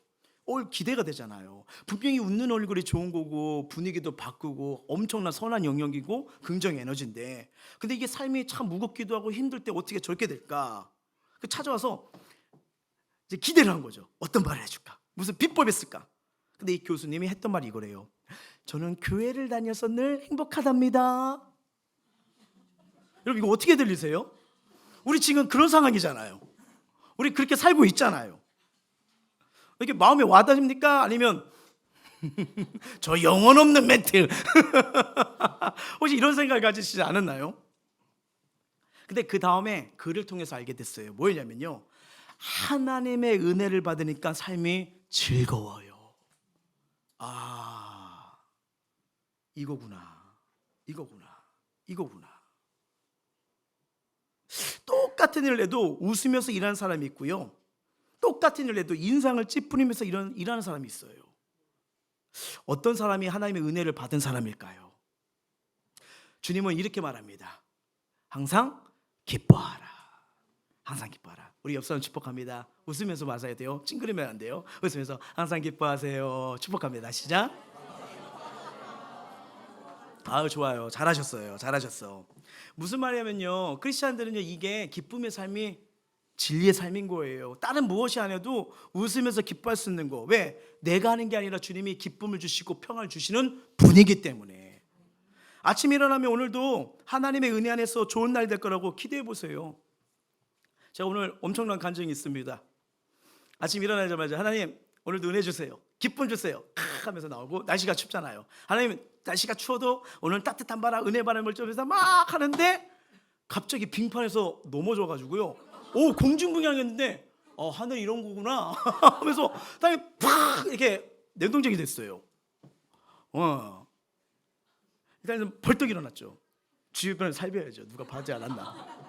기대가 되잖아요. 분명히 웃는 얼굴이 좋은 거고 분위기도 바꾸고 엄청난 선한 영역이고 긍정 에너지인데, 근데 이게 삶이 참 무겁기도 하고 힘들 때 어떻게 저렇게 될까? 찾아와서 이제 기대를 한 거죠. 어떤 말을 해줄까? 무슨 비법이 있을까? 근데 이 교수님이 했던 말이 이거래요. 저는 교회를 다녀서 늘 행복하답니다. 여러분 이거 어떻게 들리세요? 우리 지금 그런 상황이잖아요. 우리 그렇게 살고 있잖아요. 이게 마음에 와닿습니까? 아니면 저 영혼 없는 멘트 혹시 이런 생각을 가지시지 않았나요? 근데 그 다음에 글을 통해서 알게 됐어요. 뭐였냐면요, 하나님의 은혜를 받으니까 삶이 즐거워요. 아, 이거구나. 똑같은 일을 해도 웃으면서 일하는 사람이 있고요, 똑같은 일을 해도 인상을 찌푸리면서 일하는 사람이 있어요. 어떤 사람이 하나님의 은혜를 받은 사람일까요? 주님은 이렇게 말합니다. 항상 기뻐하라. 항상 기뻐하라. 우리 옆 사람 축복합니다. 웃으면서 맞아야 돼요. 찡그리면 안 돼요. 웃으면서 항상 기뻐하세요. 축복합니다. 시작. 아유 좋아요. 잘하셨어. 무슨 말이냐면요, 크리스찬들은요 이게 기쁨의 삶이 진리의 삶인 거예요. 다른 무엇이 아니어도 웃으면서 기뻐할 수 있는 거. 왜? 내가 하는 게 아니라 주님이 기쁨을 주시고 평안을 주시는 분이기 때문에. 아침 일어나면 오늘도 하나님의 은혜 안에서 좋은 날 될 거라고 기대해 보세요. 제가 오늘 엄청난 간증이 있습니다. 아침 일어나자마자 하나님 오늘도 은혜 주세요, 기쁨 주세요 하면서 나오고, 날씨가 춥잖아요. 하나님 날씨가 추워도 오늘 따뜻한 바람, 은혜 바람을 쬐면서 막 하는데 갑자기 빙판에서 넘어져가지고요, 공중부양했는데 하늘이 이런 거구나 하면서 땅에 팍 이렇게 냉동적이 됐어요. 일단 벌떡 일어났죠. 주변을 살펴야죠. 누가 봐지 않았나.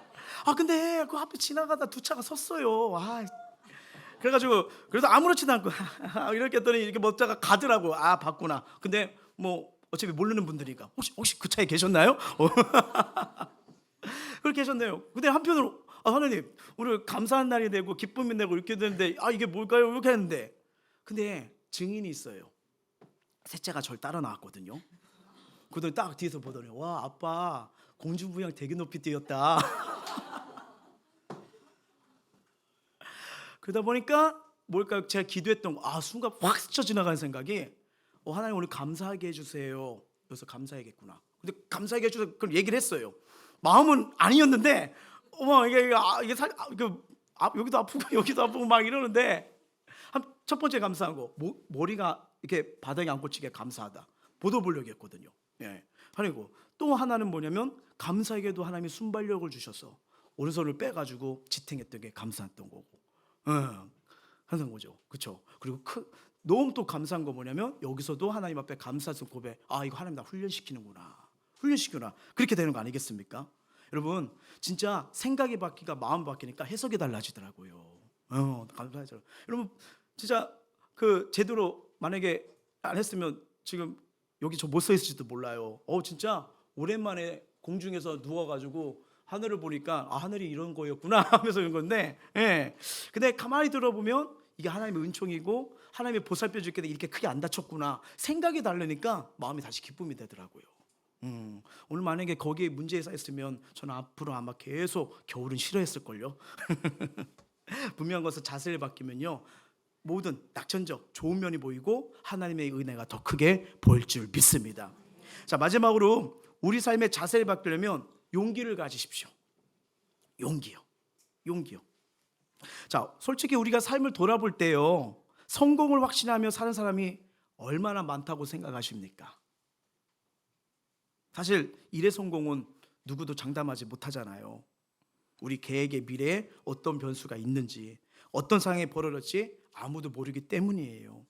근데 그 앞에 지나가다 두 차가 섰어요. 그래가지고 그래서 아무렇지도 않고 이렇게 했더니 이렇게 멋자가 가더라고. 봤구나. 근데 뭐 어차피 모르는 분들이니까 혹시 그 차에 계셨나요? 그렇게 계셨네요. 근데 한편으로 하나님 오늘 감사한 날이 되고 기쁨이 되고 이렇게 되는데 이게 뭘까요? 이렇게 했는데, 근데 증인이 있어요. 셋째가 절 따라 나왔거든요. 그들 딱 뒤에서 보더니 와 아빠 공중부양 되게 높이 뛰었다. 그러다 보니까 뭘까요? 제가 기도했던 거 순간 확 스쳐 지나가는 생각이 하나님 오늘 감사하게 해주세요. 그래서 감사하겠구나. 근데 감사하게 해주세요. 그럼 얘기를 했어요. 마음은 아니었는데 이게 여기도 아프고 여기도 아프고 막 이러는데, 첫 번째 감사한 거 머리가 이렇게 바닥에 안 꽂히게 감사하다. 보도블록이 했거든요. 그리고 또 하나는 뭐냐면 감사하게도 하나님이 순발력을 주셔서 오른손을 빼가지고 지탱했던 게 감사했던 거고, 항상 거죠. 그렇죠? 그리고 너무 또 감사한 거 뭐냐면 여기서도 하나님 앞에 감사해서 고백. 이거 하나님 나 훈련시키는구나. 그렇게 되는 거 아니겠습니까? 여러분 진짜 생각이 바뀌니까 마음 바뀌니까 해석이 달라지더라고요. 감사하죠. 여러분 진짜 그 제대로 만약에 안 했으면 지금 여기 저 못 서 있을지도 몰라요. 진짜 오랜만에 공중에서 누워가지고 하늘을 보니까 하늘이 이런 거였구나 하면서 이런 건데, 근데 가만히 들어보면 이게 하나님의 은총이고 하나님의 보살펴 줄게 이렇게 크게 안 다쳤구나 생각이 다르니까 마음이 다시 기쁨이 되더라고요. 오늘 만약에 거기에 문제가 있으면 저는 앞으로 아마 계속 겨울은 싫어했을걸요. 분명한 것은 자세를 바뀌면요 모든 낙천적 좋은 면이 보이고 하나님의 은혜가 더 크게 보일 줄 믿습니다. 자, 마지막으로 우리 삶의 자세를 바꾸려면 용기를 가지십시오. 용기요. 자, 솔직히 우리가 삶을 돌아볼 때요, 성공을 확신하며 사는 사람이 얼마나 많다고 생각하십니까? 사실 일의 성공은 누구도 장담하지 못하잖아요. 우리 계획의 미래에 어떤 변수가 있는지, 어떤 상황이 벌어질지 아무도 모르기 때문이에요.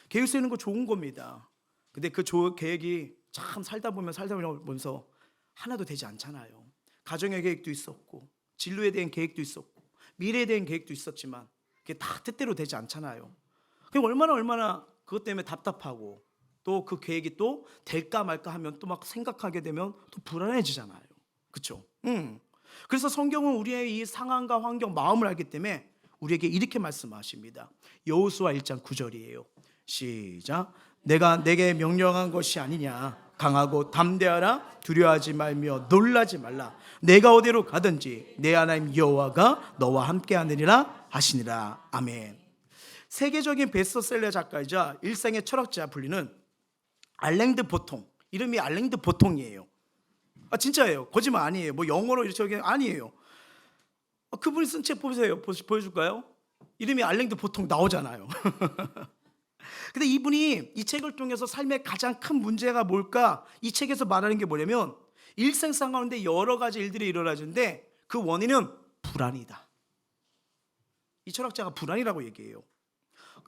계획 세우는 거 좋은 겁니다. 근데 그 계획이 참 살다 보면서 하나도 되지 않잖아요. 가정의 계획도 있었고, 진로에 대한 계획도 있었고, 미래에 대한 계획도 있었지만 그게 다 뜻대로 되지 않잖아요. 그럼 얼마나 그것 때문에 답답하고, 또 그 계획이 또 될까 말까 하면 또 막 생각하게 되면 또 불안해지잖아요. 그렇죠? 그래서 성경은 우리의 이 상황과 환경, 마음을 알기 때문에 우리에게 이렇게 말씀하십니다. 여호수아 1장 9절이에요. 시작. 내가 내게 명령한 것이 아니냐. 강하고 담대하라. 두려워하지 말며 놀라지 말라. 내가 어디로 가든지 내 하나님 여호와가 너와 함께하느니라 하시니라. 아멘. 세계적인 베스트셀러 작가이자 일생의 철학자 불리는 알랭드 보통, 이름이 알랭드 보통이에요. 진짜예요. 거짓말 아니에요. 뭐 영어로 이렇게 아니에요. 그분이 쓴 책 보세요. 보여줄까요? 이름이 알랭드 보통 나오잖아요. 근데 이분이 이 책을 통해서 삶의 가장 큰 문제가 뭘까? 이 책에서 말하는 게 뭐냐면 일생상 가운데 여러 가지 일들이 일어나는데 그 원인은 불안이다. 이 철학자가 불안이라고 얘기해요.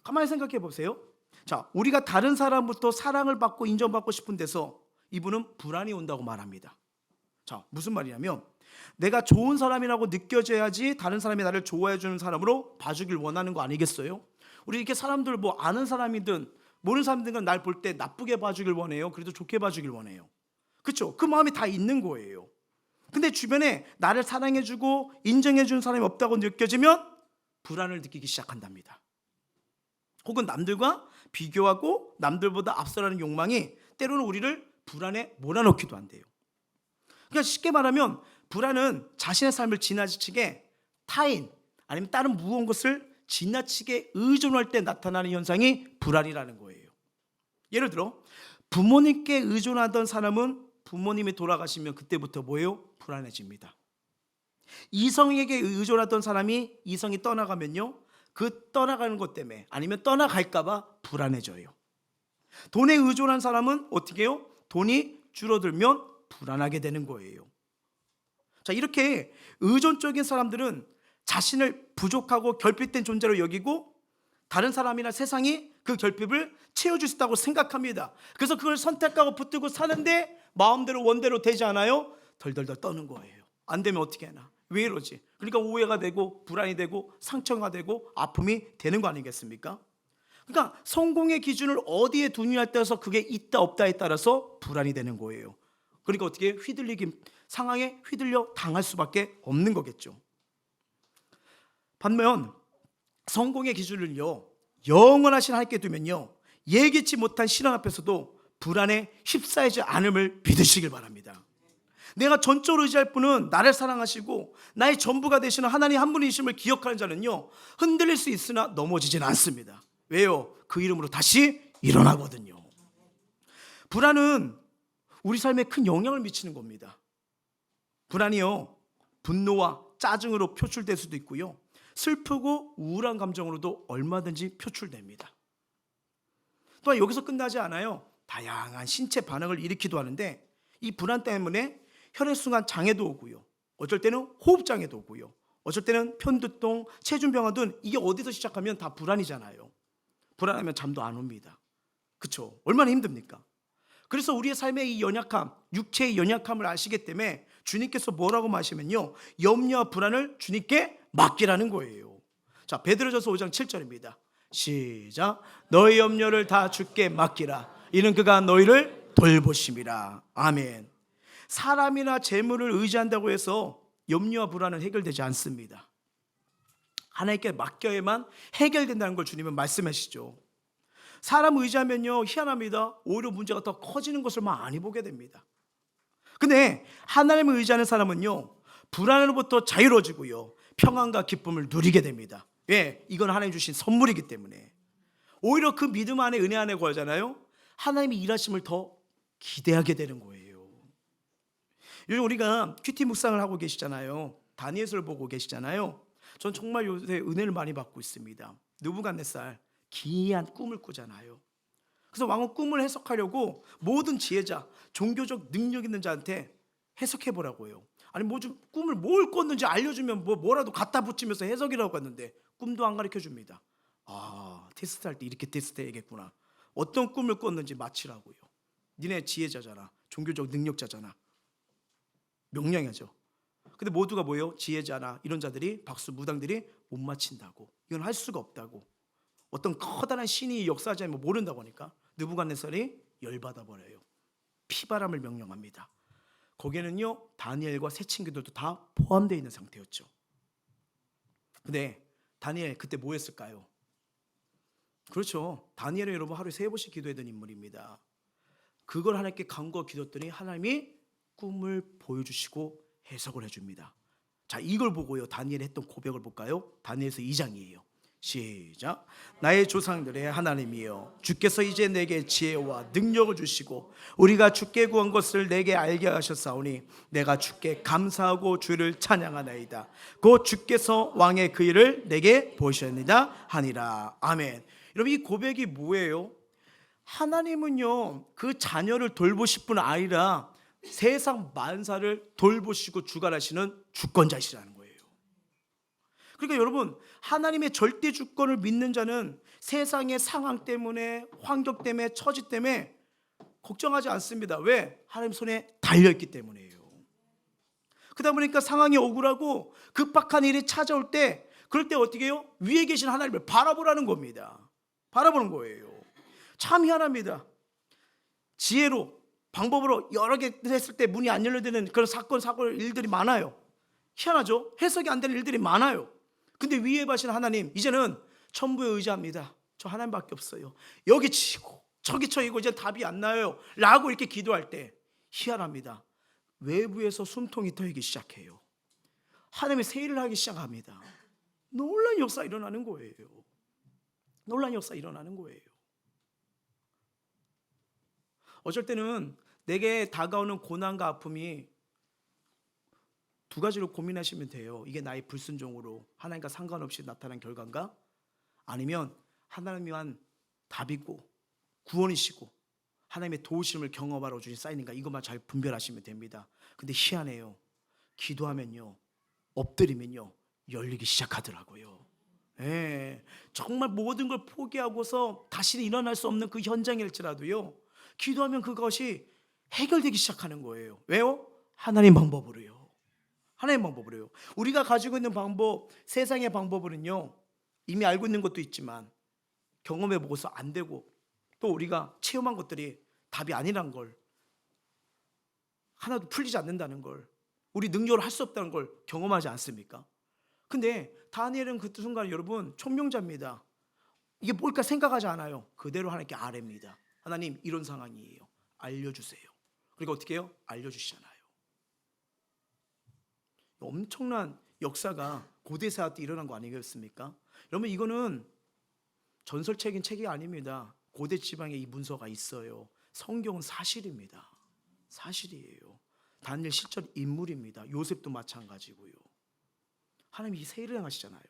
가만히 생각해 보세요. 자, 우리가 다른 사람부터 사랑을 받고 인정받고 싶은 데서 이분은 불안이 온다고 말합니다. 자, 무슨 말이냐면 내가 좋은 사람이라고 느껴져야지 다른 사람이 나를 좋아해 주는 사람으로 봐주길 원하는 거 아니겠어요? 우리 이렇게 사람들 뭐 아는 사람이든 모르는 사람들은 날 볼 때 나쁘게 봐주길 원해요. 그래도 좋게 봐주길 원해요. 그렇죠? 그 마음이 다 있는 거예요. 근데 주변에 나를 사랑해주고 인정해주는 사람이 없다고 느껴지면 불안을 느끼기 시작한답니다. 혹은 남들과 비교하고 남들보다 앞서라는 욕망이 때로는 우리를 불안에 몰아넣기도 한대요. 그러니까 쉽게 말하면 불안은 자신의 삶을 지나치게 타인 아니면 다른 무언 것을 지나치게 의존할 때 나타나는 현상이 불안이라는 거예요. 예를 들어 부모님께 의존하던 사람은 부모님이 돌아가시면 그때부터 뭐예요? 불안해집니다. 이성에게 의존하던 사람이 이성이 떠나가면요, 그 떠나가는 것 때문에 아니면 떠나갈까 봐 불안해져요. 돈에 의존한 사람은 어떻게 해요? 돈이 줄어들면 불안하게 되는 거예요. 자, 이렇게 의존적인 사람들은 자신을 부족하고 결핍된 존재로 여기고 다른 사람이나 세상이 그 결핍을 채워줄 수 있다고 생각합니다. 그래서 그걸 선택하고 붙들고 사는데 마음대로 원대로 되지 않아요? 덜덜덜 떠는 거예요. 안 되면 어떻게 하나? 왜 이러지? 그러니까 오해가 되고 불안이 되고 상처가 되고 아픔이 되는 거 아니겠습니까? 그러니까 성공의 기준을 어디에 두느냐에 따라서 그게 있다 없다에 따라서 불안이 되는 거예요. 그러니까 어떻게 상황에 휘둘려 당할 수밖에 없는 거겠죠. 반면 성공의 기준을요, 영원하신 하나님께 두면요, 예기치 못한 시련 앞에서도 불안에 휩싸이지 않음을 믿으시길 바랍니다. 내가 전적으로 의지할 분은 나를 사랑하시고 나의 전부가 되시는 하나님 한 분이심을 기억하는 자는요, 흔들릴 수 있으나 넘어지진 않습니다. 왜요? 그 이름으로 다시 일어나거든요. 불안은 우리 삶에 큰 영향을 미치는 겁니다. 불안이요, 분노와 짜증으로 표출될 수도 있고요, 슬프고 우울한 감정으로도 얼마든지 표출됩니다. 또한 여기서 끝나지 않아요. 다양한 신체 반응을 일으키기도 하는데 이 불안 때문에 혈액순환 장애도 오고요, 어쩔 때는 호흡장애도 오고요, 어쩔 때는 편두통, 체중병화 등 이게 어디서 시작하면 다 불안이잖아요. 불안하면 잠도 안 옵니다. 그렇죠? 얼마나 힘듭니까? 그래서 우리의 삶의 이 연약함, 육체의 연약함을 아시기 때문에 주님께서 뭐라고 말하시면요, 염려와 불안을 주님께 맡기라는 거예요. 자, 베드로전서 5장 7절입니다. 시작. 너의 염려를 다 주께 맡기라. 이는 그가 너희를 돌보심이라. 아멘. 사람이나 재물을 의지한다고 해서 염려와 불안은 해결되지 않습니다. 하나님께 맡겨야만 해결된다는 걸 주님은 말씀하시죠. 사람 의지하면요, 희한합니다. 오히려 문제가 더 커지는 것을 많이 보게 됩니다. 근데 하나님을 의지하는 사람은요, 불안으로부터 자유로워지고요, 평안과 기쁨을 누리게 됩니다. 왜? 이건 하나님 주신 선물이기 때문에. 오히려 그 믿음 안에, 은혜 안에 거하잖아요. 하나님이 일하심을 더 기대하게 되는 거예요. 요즘 우리가 큐티 묵상을 하고 계시잖아요. 다니엘서를 보고 계시잖아요. 전 정말 요새 은혜를 많이 받고 있습니다. 느부갓네살 기이한 꿈을 꾸잖아요. 그래서 왕은 꿈을 해석하려고 모든 지혜자, 종교적 능력 있는 자한테 해석해 보라고요. 아니 뭐 좀 꿈을 뭘 꿨는지 알려주면 뭐라도 갖다 붙이면서 해석이라고 했는데 꿈도 안 가르쳐 줍니다. 아, 테스트할 때 이렇게 테스트해야겠구나. 어떤 꿈을 꿨는지 맞히라고요. 니네 지혜자잖아, 종교적 능력자잖아, 명령이죠. 근데 모두가 뭐예요? 지혜자나 이런 자들이, 박수 무당들이 못 맞힌다고, 이건 할 수가 없다고, 어떤 커다란 신이 역사하지 않으면 모른다고 하니까 느부갓네살이 열받아 버려요. 피바람을 명령합니다. 거기에는요 다니엘과 세 친구들도 다 포함되어 있는 상태였죠. 근데 다니엘 그때 뭐 했을까요? 그렇죠, 다니엘은 여러분 하루에 3번씩 기도했던 인물입니다. 그걸 하나님께 간구하고 기도했더니 하나님이 꿈을 보여주시고 해석을 해줍니다. 자, 이걸 보고요 다니엘이 했던 고백을 볼까요? 다니엘서 2장이에요. 시작. 나의 조상들의 하나님이여, 주께서 이제 내게 지혜와 능력을 주시고 우리가 주께 구한 것을 내게 알게 하셨사오니 내가 주께 감사하고 주를 찬양하나이다. 곧 주께서 왕의 그 일을 내게 보셨느니라 하니라. 아멘. 여러분 이 고백이 뭐예요? 하나님은요 그 자녀를 돌보실 뿐 아니라 세상 만사를 돌보시고 주관하시는 주권자시라는 거예요. 그러니까 여러분 하나님의 절대 주권을 믿는 자는 세상의 상황 때문에, 환경 때문에, 처지 때문에 걱정하지 않습니다. 왜? 하나님 손에 달려있기 때문이에요. 그러다 보니까 상황이 억울하고 급박한 일이 찾아올 때, 그럴 때 어떻게 해요? 위에 계신 하나님을 바라보라는 겁니다. 바라보는 거예요. 참 희한합니다. 지혜로, 방법으로 여러 개 했을 때 문이 안 열려드는 그런 사건 일들이 많아요. 희한하죠? 해석이 안 되는 일들이 많아요. 근데 위에 계신 하나님, 이제는 천부에 의지합니다. 저 하나님밖에 없어요. 여기 치고 저기 쳐이고 이제 답이 안 나요 라고 이렇게 기도할 때 희한합니다. 외부에서 숨통이 트이기 시작해요. 하나님의 새 일을 하기 시작합니다. 놀라운 역사 일어나는 거예요. 놀라운 역사 일어나는 거예요. 어쩔 때는 내게 다가오는 고난과 아픔이 두 가지로 고민하시면 돼요. 이게 나의 불순종으로 하나님과 상관없이 나타난 결과인가? 아니면 하나님이 한 답이고 구원이시고 하나님의 도우심을 경험하러 주신 사인인가? 이것만 잘 분별하시면 됩니다. 근데 희한해요. 기도하면요, 엎드리면요 열리기 시작하더라고요. 예, 정말 모든 걸 포기하고서 다시는 일어날 수 없는 그 현장일지라도요, 기도하면 그것이 해결되기 시작하는 거예요. 왜요? 하나님 방법으로요. 하나님 방법으로요. 우리가 가지고 있는 방법, 세상의 방법으로는요 이미 알고 있는 것도 있지만 경험해 보고서 안 되고, 또 우리가 체험한 것들이 답이 아니란 걸, 하나도 풀리지 않는다는 걸, 우리 능력으로 할 수 없다는 걸 경험하지 않습니까? 근데 다니엘은 그 순간 여러분 총명자입니다. 이게 뭘까 생각하지 않아요. 그대로 하나님께 아뢰입니다. 하나님 이런 상황이에요, 알려주세요. 그리고 어떻게 해요? 알려주시잖아요. 엄청난 역사가 고대사 때 일어난 거 아니겠습니까? 여러분 이거는 전설책인 책이 아닙니다. 고대 지방에 이 문서가 있어요. 성경은 사실입니다. 사실이에요. 다니엘 실존 인물입니다. 요셉도 마찬가지고요. 하나님이 이 새 일을 행하시잖아요.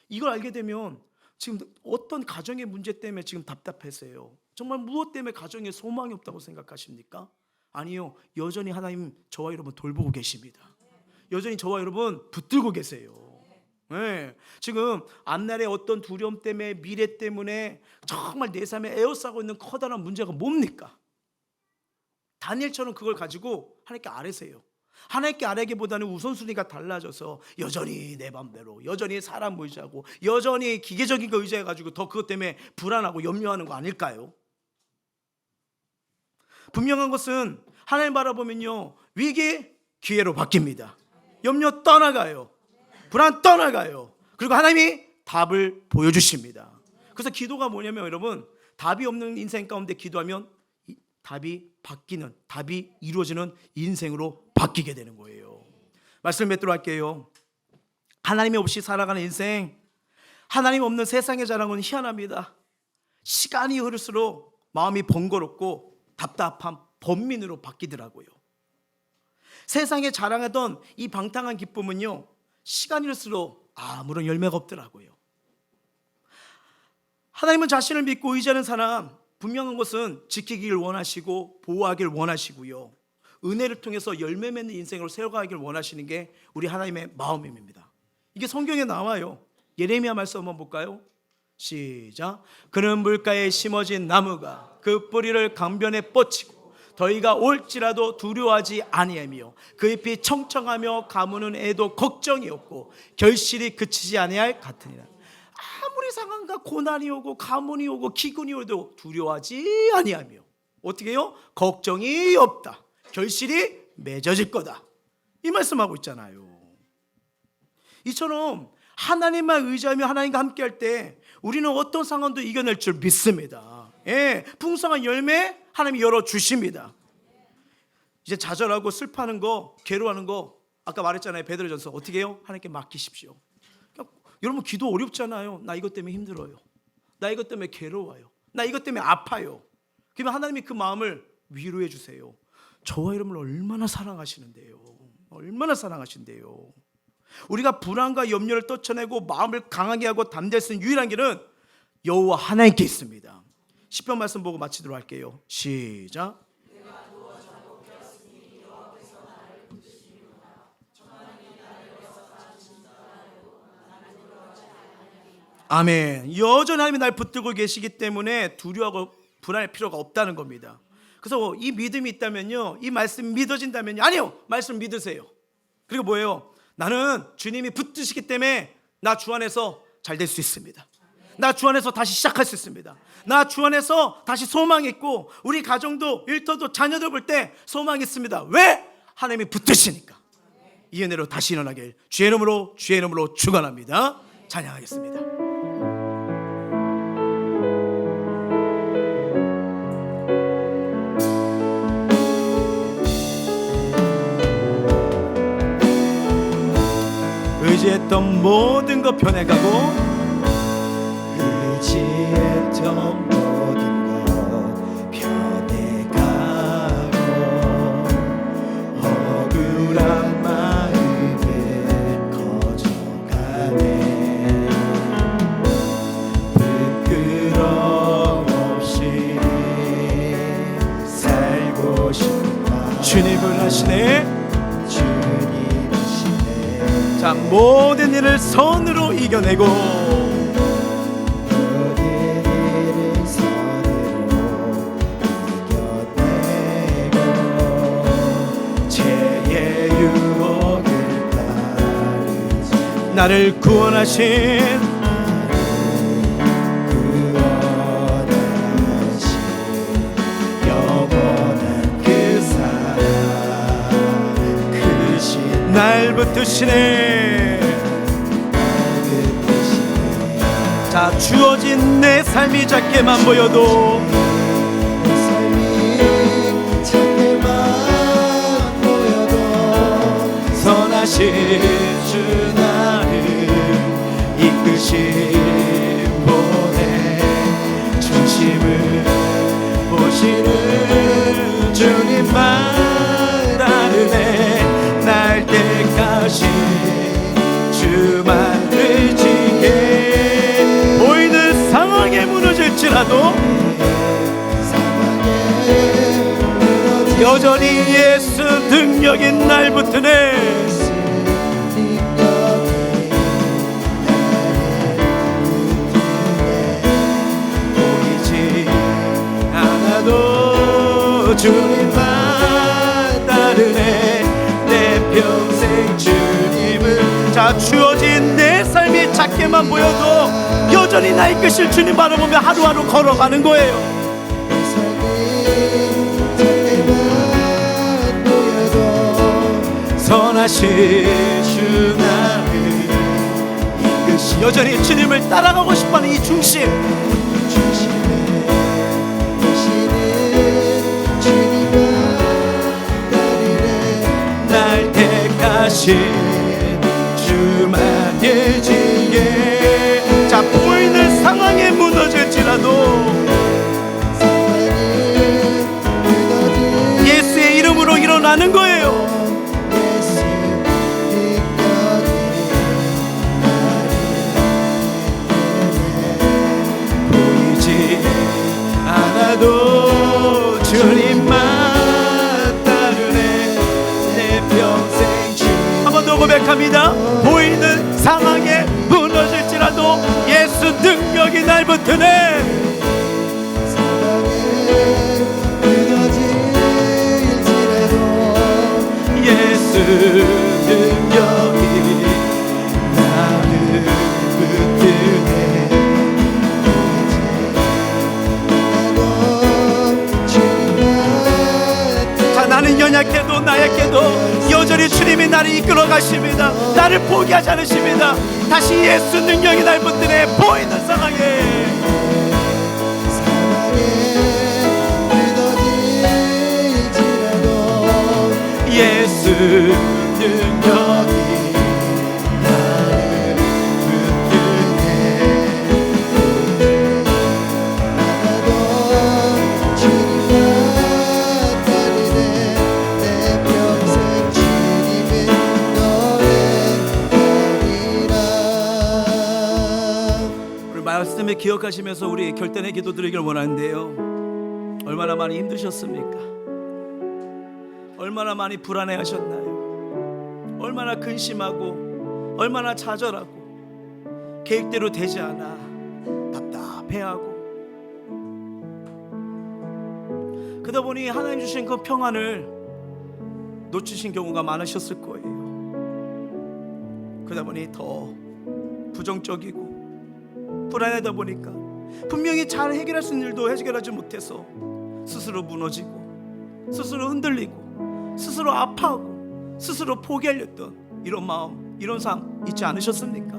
이걸 알게 되면 지금 어떤 가정의 문제 때문에 지금 답답해서요, 정말 무엇 때문에 가정에 소망이 없다고 생각하십니까? 아니요, 여전히 하나님 저와 여러분 돌보고 계십니다. 여전히 저와 여러분 붙들고 계세요. 네. 지금 앞날의 어떤 두려움 때문에, 미래 때문에 정말 내 삶에 에워싸고 있는 커다란 문제가 뭡니까? 다니엘처럼 그걸 가지고 하나님께 아뢰세요. 하나님께 아뢰기보다는 우선순위가 달라져서 여전히 내 맘대로, 여전히 사람 의지하고, 여전히 기계적인 거 의지해가지고 더 그것 때문에 불안하고 염려하는 거 아닐까요? 분명한 것은 하나님 바라보면요 위기 기회로 바뀝니다. 염려 떠나가요. 불안 떠나가요. 그리고 하나님이 답을 보여주십니다. 그래서 기도가 뭐냐면 여러분, 답이 없는 인생 가운데 기도하면 답이 바뀌는, 답이 이루어지는 인생으로 바뀌게 되는 거예요. 말씀 맺도록 할게요. 하나님이 없이 살아가는 인생, 하나님 없는 세상의 자랑은 희한합니다. 시간이 흐를수록 마음이 번거롭고 답답한 번민으로 바뀌더라고요. 세상에 자랑하던 이 방탕한 기쁨은요, 시간이 갈수록 아무런 열매가 없더라고요. 하나님은 자신을 믿고 의지하는 사람, 분명한 것은 지키기를 원하시고 보호하기를 원하시고요, 은혜를 통해서 열매 맺는 인생으로 세워가기를 원하시는 게 우리 하나님의 마음입니다. 이게 성경에 나와요. 예레미야 말씀 한번 볼까요? 시작. 그는 물가에 심어진 나무가 그 뿌리를 강변에 뻗치고 더위가 올지라도 두려워하지 아니하며 그 잎이 청청하며 가무는 애도 걱정이 없고 결실이 그치지 아니할 같으니라. 아무리 상한가 고난이 오고 가문이 오고 기근이 오도 두려워하지 아니하며 어떻게 해요? 걱정이 없다. 결실이 맺어질 거다. 이 말씀하고 있잖아요. 이처럼 하나님만 의지하며 하나님과 함께할 때 우리는 어떤 상황도 이겨낼 줄 믿습니다. 예, 풍성한 열매 하나님이 열어주십니다. 이제 좌절하고 슬퍼하는 거, 괴로워하는 거, 아까 말했잖아요. 베드로전서 어떻게 해요? 하나님께 맡기십시오. 여러분 기도 어렵잖아요. 나 이것 때문에 힘들어요. 나 이것 때문에 괴로워요. 나 이것 때문에 아파요. 그러면 하나님이 그 마음을 위로해 주세요. 저와 여러분을 얼마나 사랑하시는데요. 얼마나 사랑하신대요. 우리가 불안과 염려를 떨쳐내고 마음을 강하게 하고 담대할 수 있는 유일한 길은 여호와 하나님께 있습니다. 시편 말씀 보고 마치도록 할게요. 시작. 아멘. 여전히 하나님이 날 붙들고 계시기 때문에 두려워하고 불안할 필요가 없다는 겁니다. 그래서 이 믿음이 있다면요, 이 말씀 믿어진다면요, 아니요, 말씀 믿으세요. 그리고 뭐예요? 나는 주님이 붙드시기 때문에 나 주 안에서 잘 될 수 있습니다. 나 주 안에서 다시 시작할 수 있습니다. 나 주 안에서 다시 소망이 있고 우리 가정도 일터도 자녀들 볼 때 소망이 있습니다. 왜? 하나님이 붙드시니까. 이 은혜로 다시 일어나길 주의 이름으로 축원합니다. 찬양하겠습니다. 의지했던 모든 것 변해가고 의지했던 모든 것 변해가고 억울한 마음은 커져가네. 부끄러움 없이 살고 싶다. 주님을 하시네. 자, 모든 일을 선으로 이겨내고 모든 일을 선으로 이겨내고 죄의 유혹을 따르지 나를 구원하신 영원한 그 사랑 크신 날 붙드시네. 자, 주어진 내 삶이 작게만 보여도 내 삶이 작게만 보여도 선하신 주 나를 이끄신 분의 중심을 보시는 주님만 따르네. 날 때까지 주만 의지해. 보이는 상황에 무너질지라도 여전히 예수 능력이 날 붙드네. 보이지 않아도 주님만 따르네. 내 평생 주님을. 자, 주어진 내 삶이 작게만 보여도 여전히 나 이끄실 주님 바라보며 하루하루 걸어가는 거예요. 선하신 주 나를 이끄시. 여전히 주님을 따라가고 싶어하는 이 중심. 날 택하신 주만 의지해. 자, 보이는 상황에 무너질지라도 예수의 이름으로 일어나는 거예요. 고백합니다. 보이는 상황에 무너질지라도 예수 능력이 날 붙드네. 예수 능력이 나를 붙드네. 자, 나는 연약해도 나약해도 여전히 주님이 나를 이끌어 가십니다. 나를 포기하지 않으십니다. 다시 예수 능력이 날 붙드네. 보이는 상황에 예수 능력이 나를 붙드네. 나도 주님과 따르네. 내 평생 주님은 너의 아니라. 우리 말씀을 기억하시면서 우리 결단의 기도 드리길 원하는데요. 얼마나 많이 힘드셨습니까? 얼마나 많이 불안해하셨나요? 얼마나 근심하고 얼마나 좌절하고 계획대로 되지 않아 답답해하고, 그러다 보니 하나님 주신 그 평안을 놓치신 경우가 많으셨을 거예요. 그러다 보니 더 부정적이고 불안하다 보니까 분명히 잘 해결할 수 있는 일도 해결하지 못해서 스스로 무너지고 스스로 흔들리고 스스로 아파하고 스스로 포기하렸던 이런 마음, 이런 삶 있지 않으셨습니까?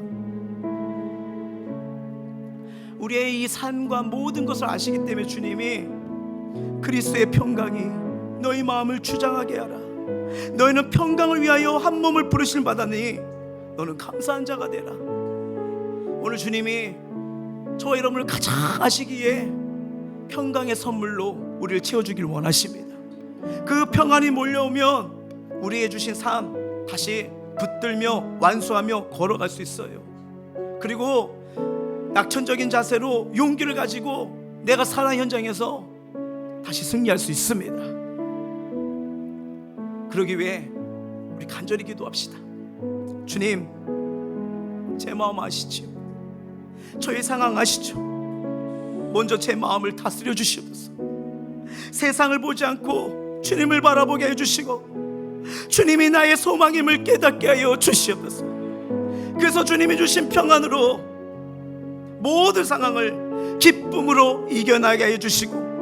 우리의 이 삶과 모든 것을 아시기 때문에 주님이 그리스도의 평강이 너희 마음을 주장하게 하라. 너희는 평강을 위하여 한 몸을 부르심을 받았니 너는 감사한 자가 되라. 오늘 주님이 저와 여러분을 가장 아시기에 평강의 선물로 우리를 채워주길 원하십니다. 그 평안이 몰려오면 우리에게 주신 삶 다시 붙들며 완수하며 걸어갈 수 있어요. 그리고 낙천적인 자세로 용기를 가지고 내가 살아 현장에서 다시 승리할 수 있습니다. 그러기 위해 우리 간절히 기도합시다. 주님, 제 마음 아시죠? 저의 상황 아시죠? 먼저 제 마음을 다스려 주시옵소서. 세상을 보지 않고 주님을 바라보게 해주시고 주님이 나의 소망임을 깨닫게 하여 주시옵소서. 그래서 주님이 주신 평안으로 모든 상황을 기쁨으로 이겨나게 해주시고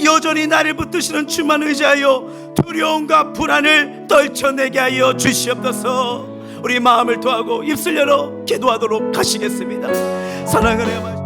여전히 나를 붙드시는 주만 의지하여 두려움과 불안을 떨쳐내게 하여 주시옵소서. 우리 마음을 토하고 입술 열어 기도하도록 하시겠습니다. 사랑하는